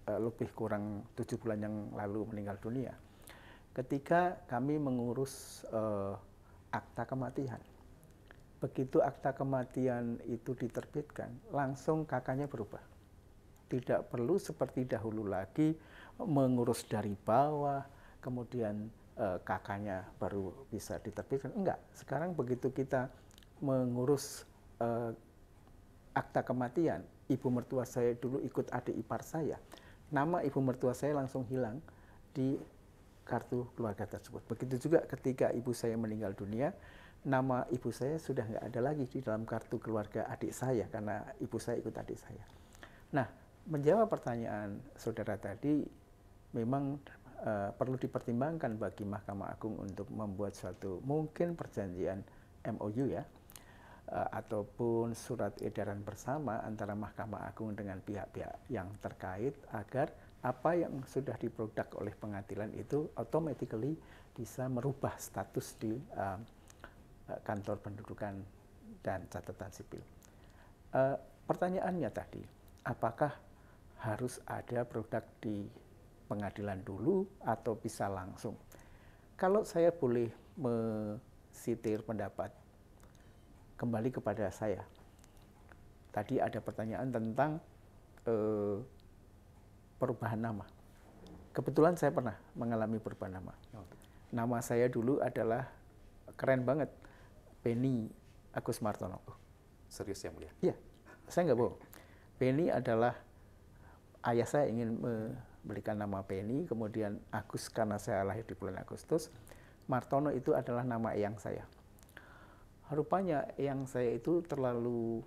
lebih kurang 7 bulan yang lalu meninggal dunia. Ketika kami mengurus akta kematian, begitu akta kematian itu diterbitkan, langsung kakaknya berubah. Tidak perlu seperti dahulu lagi mengurus dari bawah, kemudian kakaknya baru bisa diterbitkan. Enggak, sekarang begitu kita mengurus akta kematian, ibu mertua saya dulu ikut adik ipar saya, nama ibu mertua saya langsung hilang di kartu keluarga tersebut. Begitu juga ketika ibu saya meninggal dunia, nama ibu saya sudah nggak ada lagi di dalam kartu keluarga adik saya karena ibu saya ikut adik saya. Nah, menjawab pertanyaan saudara tadi, memang perlu dipertimbangkan bagi Mahkamah Agung untuk membuat suatu mungkin perjanjian MOU ya, ataupun surat edaran bersama antara Mahkamah Agung dengan pihak-pihak yang terkait agar apa yang sudah diproduk oleh pengadilan itu automatically bisa merubah status di kantor pendudukan dan catatan sipil. Pertanyaannya tadi, apakah harus ada produk di pengadilan dulu atau bisa langsung? Kalau saya boleh mesitir pendapat, kembali kepada saya. Tadi ada pertanyaan tentang perubahan nama. Kebetulan saya pernah mengalami perubahan nama. Nama saya dulu adalah keren banget, Penny Agus Martono. Serius ya mulia? Iya, saya nggak bohong. Penny adalah ayah saya ingin memberikan nama Penny, kemudian Agus karena saya lahir di bulan Agustus. Martono itu adalah nama eyang saya. Rupanya eyang saya itu terlalu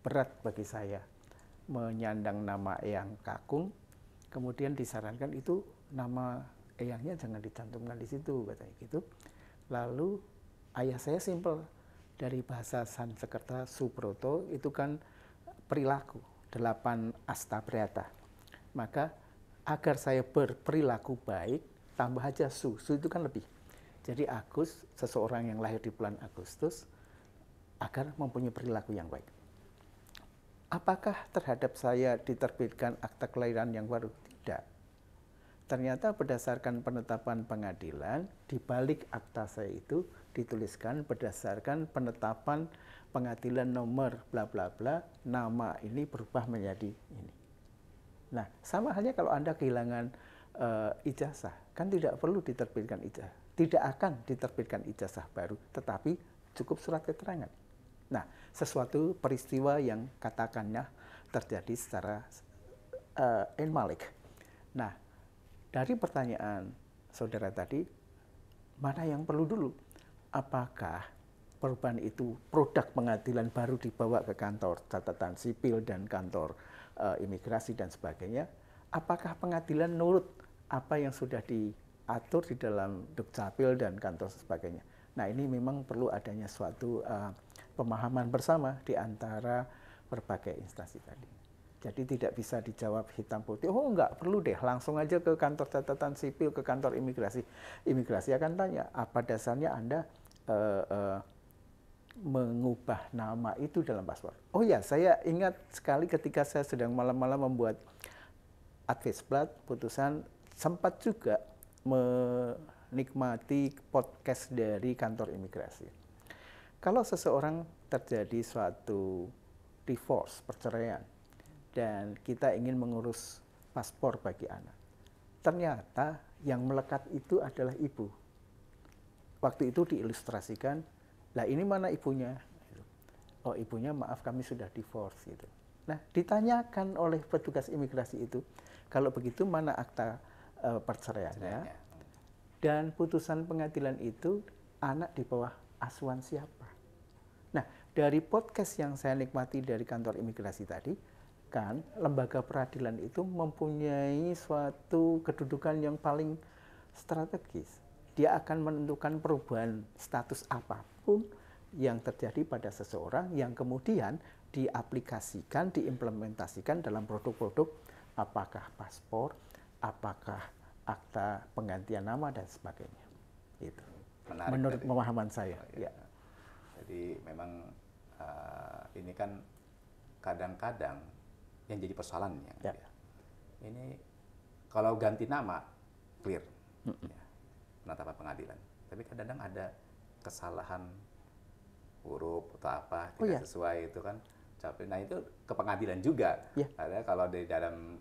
berat bagi saya menyandang nama eyang kakung. Kemudian disarankan itu nama eyangnya jangan dicantumkan di situ, katanya gitu. Lalu ayah saya simple, dari bahasa Sanskerta Subroto itu kan perilaku, 8 astabrata. Maka agar saya berperilaku baik, tambah aja su itu kan lebih. Jadi Agus, seseorang yang lahir di bulan Agustus, agar mempunyai perilaku yang baik. Apakah terhadap saya diterbitkan akta kelahiran yang baru? Tidak. Ternyata berdasarkan penetapan pengadilan, di balik akta saya itu dituliskan berdasarkan penetapan pengadilan nomor bla bla bla, nama ini berubah menjadi ini. Nah, sama halnya kalau Anda kehilangan ijazah, kan tidak perlu diterbitkan ijazah. Tidak akan diterbitkan ijazah baru, tetapi cukup surat keterangan. Nah, sesuatu peristiwa yang katakannya terjadi secara inmalik. Nah, dari pertanyaan saudara tadi, mana yang perlu dulu? Apakah perubahan itu produk pengadilan baru dibawa ke kantor catatan sipil dan kantor imigrasi dan sebagainya? Apakah pengadilan nurut apa yang sudah diatur di dalam Dukcapil dan kantor sebagainya? Nah, ini memang perlu adanya suatu pemahaman bersama di antara berbagai instansi tadi. Jadi tidak bisa dijawab hitam putih, oh enggak perlu deh, langsung aja ke kantor catatan sipil, ke kantor imigrasi. Imigrasi akan tanya, apa dasarnya Anda mengubah nama itu dalam paspor. Oh ya, saya ingat sekali ketika saya sedang malam-malam membuat Adviesblad, putusan sempat juga menikmati podcast dari kantor imigrasi. Kalau seseorang terjadi suatu divorce, perceraian, dan kita ingin mengurus paspor bagi anak, ternyata yang melekat itu adalah ibu. Waktu itu diilustrasikan, lah ini mana ibunya? Oh ibunya maaf kami sudah divorce gitu. Nah ditanyakan oleh petugas imigrasi itu, kalau begitu mana akta perceraiannya? Dan putusan pengadilan itu anak di bawah asuhan siapa? Nah dari podcast yang saya nikmati dari kantor imigrasi tadi, kan lembaga peradilan itu mempunyai suatu kedudukan yang paling strategis. Dia akan menentukan perubahan status apapun yang terjadi pada seseorang yang kemudian diaplikasikan, diimplementasikan dalam produk-produk apakah paspor, apakah akta penggantian nama dan sebagainya. Itu. Menarik menurut tadi. pemahaman saya. Oh, iya. Ya. Jadi memang ini kan kadang-kadang yang jadi persoalannya. Ya. Ini kalau ganti nama clear. Ya. Penetapan pengadilan. Tapi kadang-kadang ada kesalahan huruf atau apa tidak sesuai itu kan. Nah itu ke pengadilan juga. Ya. Ada kalau di dalam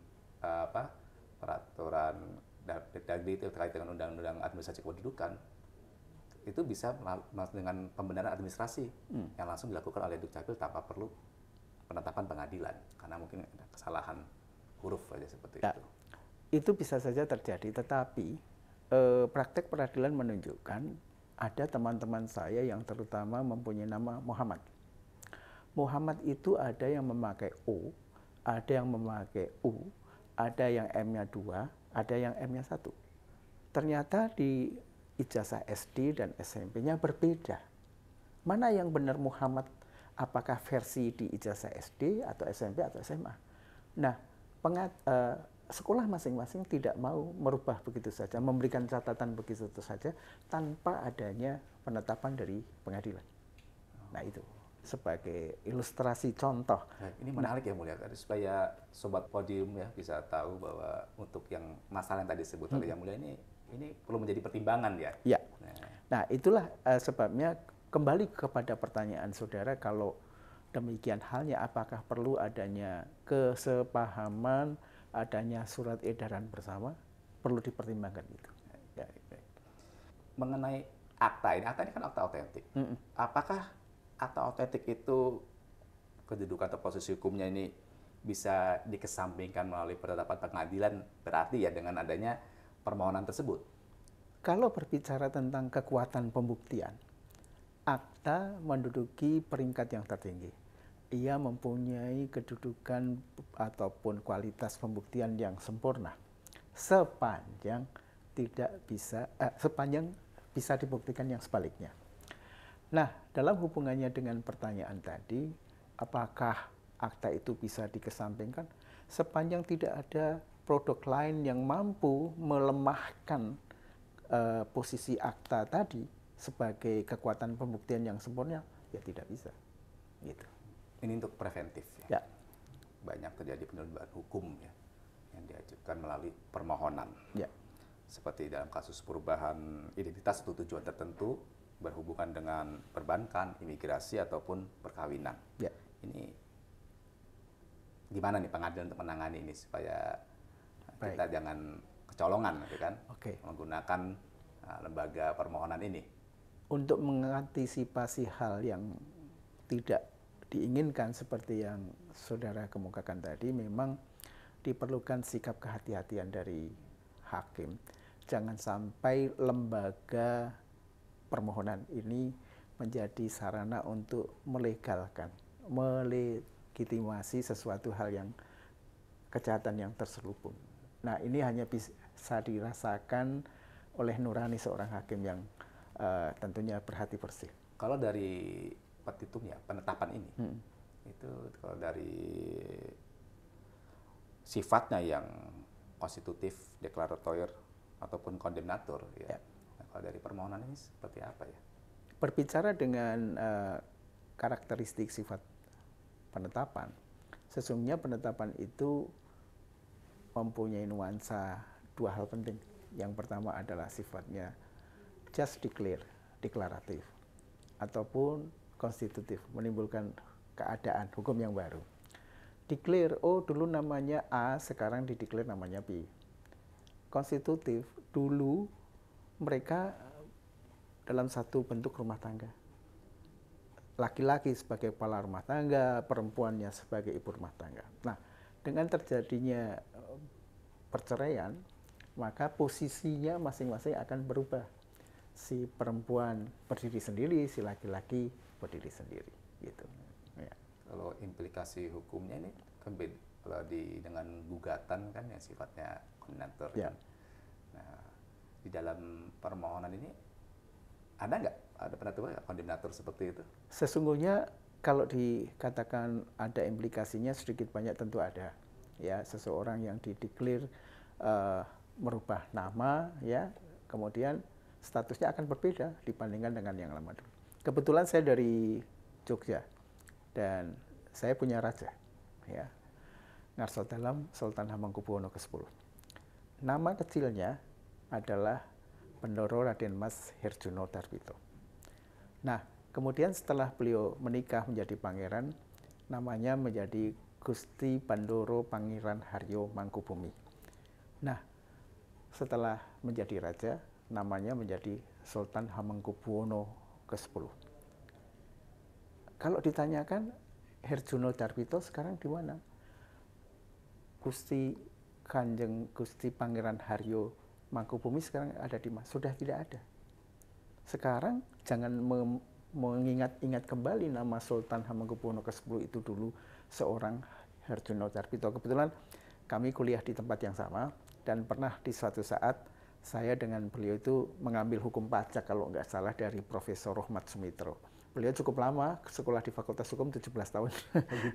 peraturan Dagdi itu terkait dengan undang-undang administrasi kependudukan itu bisa dengan pembenaran administrasi yang langsung dilakukan oleh Dukcapil tanpa perlu penetapan pengadilan karena mungkin ada kesalahan huruf aja seperti itu. Itu bisa saja terjadi, tetapi praktek peradilan menunjukkan ada teman-teman saya yang terutama mempunyai nama Muhammad. Muhammad itu ada yang memakai O, ada yang memakai U, ada yang M-nya 2, ada yang M-nya 1. Ternyata di ijazah SD dan SMP-nya berbeda. Mana yang benar Muhammad? Apakah versi di ijazah SD atau SMP atau SMA? Nah, sekolah masing-masing tidak mau merubah begitu saja, memberikan catatan begitu saja tanpa adanya penetapan dari pengadilan. Nah itu sebagai ilustrasi contoh. Nah, ini menarik ya Mulia, supaya sobat podium ya bisa tahu bahwa untuk yang masalah yang tadi disebut oleh Yang Mulia ini perlu menjadi pertimbangan ya. Ya. Nah itulah sebabnya kembali kepada pertanyaan saudara, kalau demikian halnya apakah perlu adanya kesepahaman, adanya surat edaran bersama, perlu dipertimbangkan itu. Ya. Mengenai akta ini kan akta otentik. Apakah akta otentik itu kedudukan atau posisi hukumnya ini bisa dikesampingkan melalui penetapan pengadilan, berarti ya dengan adanya permohonan tersebut? Kalau berbicara tentang kekuatan pembuktian, akta menduduki peringkat yang tertinggi. Ia mempunyai kedudukan ataupun kualitas pembuktian yang sempurna sepanjang sepanjang bisa dibuktikan yang sebaliknya. Nah, dalam hubungannya dengan pertanyaan tadi, apakah akta itu bisa dikesampingkan? Sepanjang tidak ada produk lain yang mampu melemahkan posisi akta tadi sebagai kekuatan pembuktian yang sempurna, ya tidak bisa. Gitu. Ini untuk preventif ya. Ya. Banyak terjadi penyelundupan hukum ya yang diajukan melalui permohonan. Ya. Seperti dalam kasus perubahan identitas atau tujuan tertentu berhubungan dengan perbankan, imigrasi ataupun perkawinan. Ya. Ini gimana nih pengadilan untuk menangani ini supaya kita jangan kecolongan gitu kan? Menggunakan lembaga permohonan ini. Untuk mengantisipasi hal yang tidak diinginkan seperti yang saudara kemukakan tadi, memang diperlukan sikap kehati-hatian dari hakim. Jangan sampai lembaga permohonan ini menjadi sarana untuk melegalkan, melegitimasi sesuatu hal yang kejahatan yang terselubung. Nah ini hanya bisa dirasakan oleh nurani seorang hakim yang tentunya berhati bersih. Kalau dari petitum ya penetapan ini, itu kalau dari sifatnya yang konstitutif, deklaratoir, ataupun kondemnator. Ya. Ya. Nah, kalau dari permohonan ini seperti apa ya? Berbicara dengan karakteristik sifat penetapan, sesungguhnya penetapan itu mempunyai nuansa dua hal penting. Yang pertama adalah sifatnya just declare, deklaratif, ataupun konstitutif, menimbulkan keadaan hukum yang baru. Declare, oh dulu namanya A, sekarang dideklar namanya B. Konstitutif, dulu mereka dalam satu bentuk rumah tangga. Laki-laki sebagai kepala rumah tangga, perempuannya sebagai ibu rumah tangga. Nah, dengan terjadinya perceraian, maka posisinya masing-masing akan berubah. Si perempuan berdiri sendiri, si laki-laki berdiri sendiri, gitu. Ya. Kalau implikasi hukumnya ini kan beda. Kalau dengan gugatan kan yang sifatnya kondemnator. Ya. Kan? Nah, di dalam permohonan ini ada penetapan kondemnator seperti itu? Sesungguhnya kalau dikatakan ada implikasinya sedikit banyak tentu ada. Ya, seseorang yang dideklar merubah nama, ya, kemudian statusnya akan berbeda dibandingkan dengan yang lama dulu. Kebetulan saya dari Jogja dan saya punya raja, ya, Ngarsodalam Sultan Hamengkubuwono ke-10. Nama kecilnya adalah Bendoro Raden Mas Herjuno Darwito. Nah, kemudian setelah beliau menikah menjadi pangeran, namanya menjadi Gusti Bandoro Pangeran Haryo Mangkubumi. Nah, setelah menjadi raja, namanya menjadi Sultan Hamengkubuwono ke-10. Kalau ditanyakan Herjuno Darwito sekarang di mana? Kanjeng Gusti Pangeran Haryo Mangkubumi sekarang ada di mana? Sudah tidak ada. Sekarang jangan mengingat-ingat kembali nama Sultan Hamengkubuwono ke-10 itu dulu seorang Herjuno Darwito. Kebetulan kami kuliah di tempat yang sama dan pernah di suatu saat saya dengan beliau itu mengambil hukum pajak kalau nggak salah dari Profesor Rohmat Sumitro. Beliau cukup lama sekolah di Fakultas Hukum 17 tahun,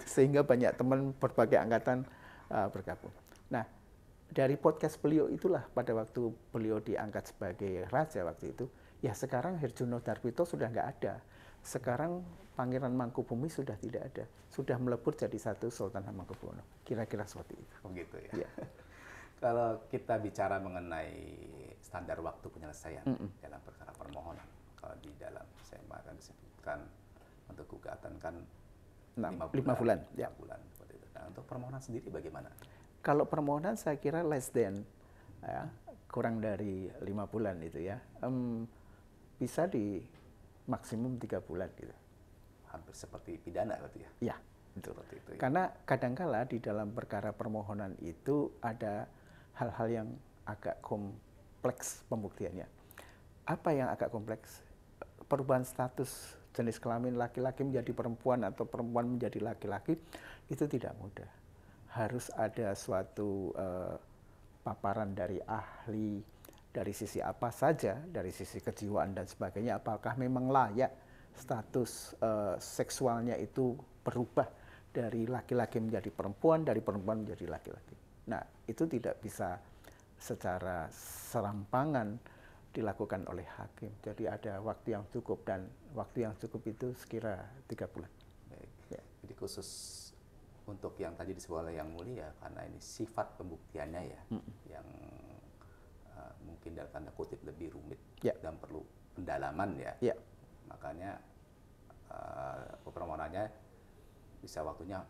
sehingga banyak teman berbagai angkatan bergabung. Nah, dari podcast beliau itulah pada waktu beliau diangkat sebagai raja waktu itu, ya sekarang Herjuno Darwito sudah nggak ada. Sekarang Pangeran Mangkubumi sudah tidak ada. Sudah melebur jadi satu Sultan Hamengkubuwono. Kira-kira seperti itu. Oh gitu ya. Kalau kita bicara mengenai standar waktu penyelesaian dalam perkara permohonan, kalau di dalam SMA kan disebutkan untuk gugatan kan 5 bulan. Ya. 5 bulan. Nah, untuk permohonan sendiri bagaimana? Kalau permohonan saya kira less than, ya, kurang dari 5 bulan itu ya. Bisa di maksimum 3 bulan gitu. Hampir seperti pidana berarti ya? Ya, betul. Seperti itu, ya. Karena kadangkala di dalam perkara permohonan itu ada hal-hal yang agak kompleks pembuktiannya. Apa yang agak kompleks? Perubahan status jenis kelamin laki-laki menjadi perempuan atau perempuan menjadi laki-laki itu tidak mudah. Harus ada suatu paparan dari ahli, dari sisi apa saja, dari sisi kejiwaan dan sebagainya, apakah memang layak status seksualnya itu berubah dari laki-laki menjadi perempuan, dari perempuan menjadi laki-laki. Nah, itu tidak bisa secara serampangan dilakukan oleh hakim. Jadi ada waktu yang cukup, dan waktu yang cukup itu sekira 3 bulan. Baik. Ya. Jadi khusus untuk yang tadi disebut oleh Yang Mulia, karena ini sifat pembuktiannya ya, yang mungkin dalam tanda kutip lebih rumit dan perlu pendalaman ya. Makanya permohonannya bisa waktunya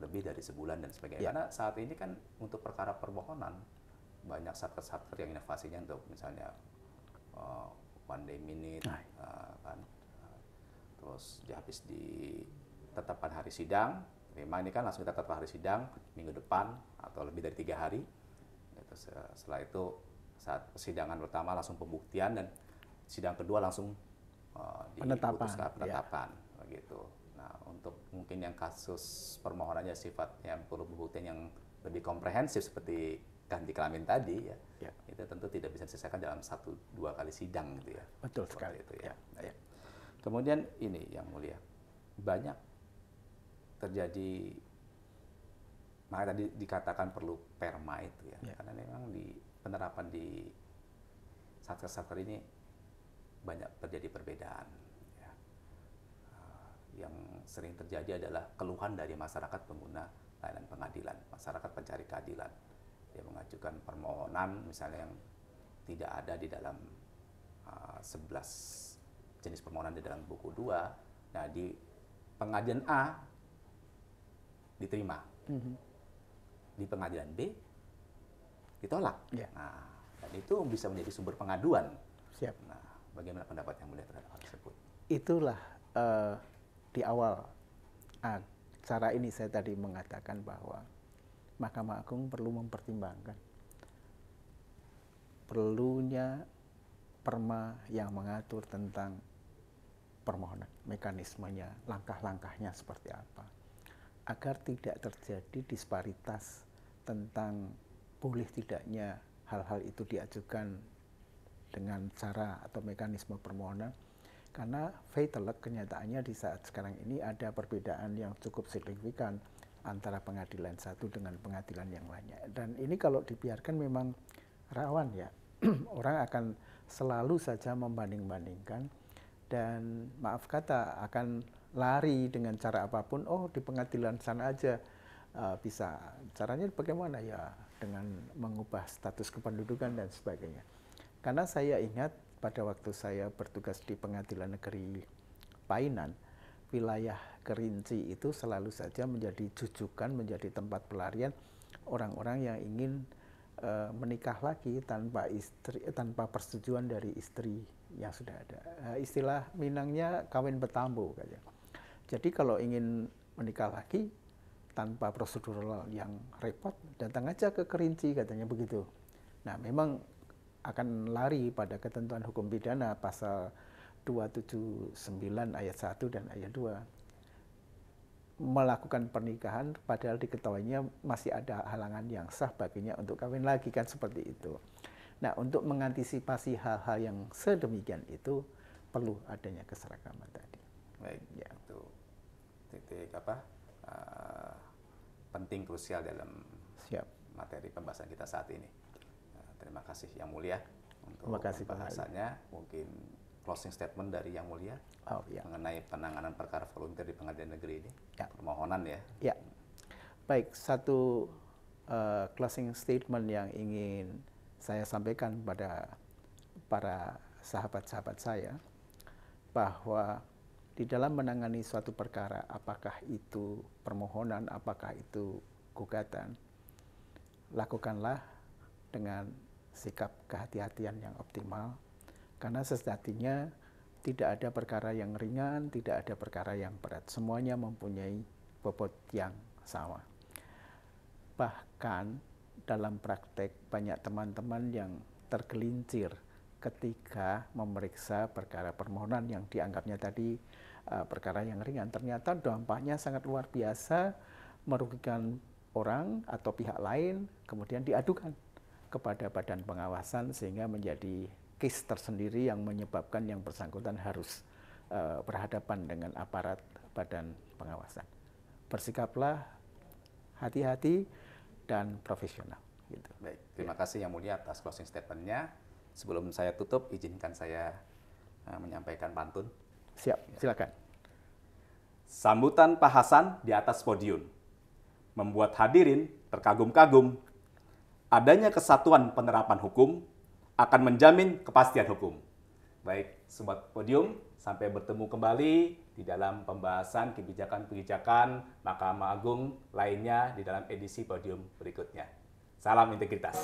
lebih dari sebulan dan sebagainya. Karena saat ini kan untuk perkara permohonan banyak satker-satker yang inovasinya untuk misalnya one day minute, kan, terus habis ditetapkan hari sidang. Memang ini kan langsung kita tetapkan hari sidang minggu depan atau lebih dari 3 hari. Setelah itu saat persidangan pertama langsung pembuktian dan sidang kedua langsung diputuskan penetapan, begitu. Nah, untuk mungkin yang kasus permohonannya sifatnya perlu pembuktian yang lebih komprehensif seperti ganti kelamin tadi ya, itu tentu tidak bisa diselesaikan dalam 1-2 kali sidang gitu ya. Betul sekali itu ya. Kemudian ini Yang Mulia, banyak terjadi Makanya tadi dikatakan perlu perma itu ya, Ya. karena memang di penerapan di satker-satker ini banyak terjadi perbedaan. Ya. Yang sering terjadi adalah keluhan dari masyarakat pengguna layanan pengadilan, masyarakat pencari keadilan. Dia mengajukan permohonan misalnya yang tidak ada di dalam 11 jenis permohonan di dalam buku 2. Nah, di pengadilan A diterima. Di pengadilan B ditolak. Ya. Nah, dan itu bisa menjadi sumber pengaduan. Siap. Nah, bagaimana pendapat yang mulia terhadap hal tersebut? Itulah di awal cara ini saya tadi mengatakan bahwa Mahkamah Agung perlu mempertimbangkan perlunya perma yang mengatur tentang permohonan, mekanismenya, langkah-langkahnya seperti apa, agar tidak terjadi disparitas tentang boleh tidaknya hal-hal itu diajukan dengan cara atau mekanisme permohonan. Karena fatal kenyataannya di saat sekarang ini ada perbedaan yang cukup signifikan antara pengadilan satu dengan pengadilan yang lainnya. Dan ini kalau dibiarkan memang rawan ya. Orang akan selalu saja membanding-bandingkan dan maaf kata akan lari dengan cara apapun. Oh, di pengadilan sana aja bisa. Caranya bagaimana ya? Dengan mengubah status kependudukan dan sebagainya. Karena saya ingat pada waktu saya bertugas di Pengadilan Negeri Painan, wilayah Kerinci itu selalu saja menjadi jujukan, menjadi tempat pelarian orang-orang yang ingin menikah lagi tanpa persetujuan dari istri yang sudah ada. Istilah Minangnya kawin betambu katanya. Jadi kalau ingin menikah lagi tanpa prosedural yang repot, datang aja ke Kerinci katanya begitu. Nah, memang akan lari pada ketentuan hukum pidana pasal 279 ayat 1 dan ayat 2. Melakukan pernikahan padahal diketahuinya masih ada halangan yang sah baginya untuk kawin lagi, kan seperti itu. Nah, untuk mengantisipasi hal-hal yang sedemikian itu perlu adanya keseragaman tadi. Baik, ya. Itu titik penting krusial dalam materi pembahasan kita saat ini. Terima kasih Yang Mulia untuk pembahasannya. Mungkin closing statement dari Yang Mulia mengenai penanganan perkara volunteer di pengadilan negeri ini. Permohonan ya. Ya. Baik, satu closing statement yang ingin saya sampaikan pada para sahabat-sahabat saya, bahwa di dalam menangani suatu perkara, apakah itu permohonan, apakah itu gugatan, lakukanlah dengan sikap kehati-hatian yang optimal, karena sejatinya tidak ada perkara yang ringan, tidak ada perkara yang berat. Semuanya mempunyai bobot yang sama. Bahkan dalam praktek banyak teman-teman yang tergelincir ketika memeriksa perkara permohonan yang dianggapnya tadi perkara yang ringan. Ternyata dampaknya sangat luar biasa, merugikan orang atau pihak lain, kemudian diadukan kepada badan pengawasan sehingga menjadi case tersendiri yang menyebabkan yang bersangkutan harus berhadapan dengan aparat badan pengawasan. Bersikaplah hati-hati dan profesional. Gitu. Baik, terima kasih Yang Mulia atas closing statement-nya. Sebelum saya tutup, izinkan saya menyampaikan pantun. Siap, silakan. Sambutan Pak Hasan di atas podium membuat hadirin terkagum-kagum. Adanya kesatuan penerapan hukum akan menjamin kepastian hukum. Baik, Sobat Podium, sampai bertemu kembali di dalam pembahasan kebijakan-kebijakan Mahkamah Agung lainnya di dalam edisi Podium berikutnya. Salam integritas.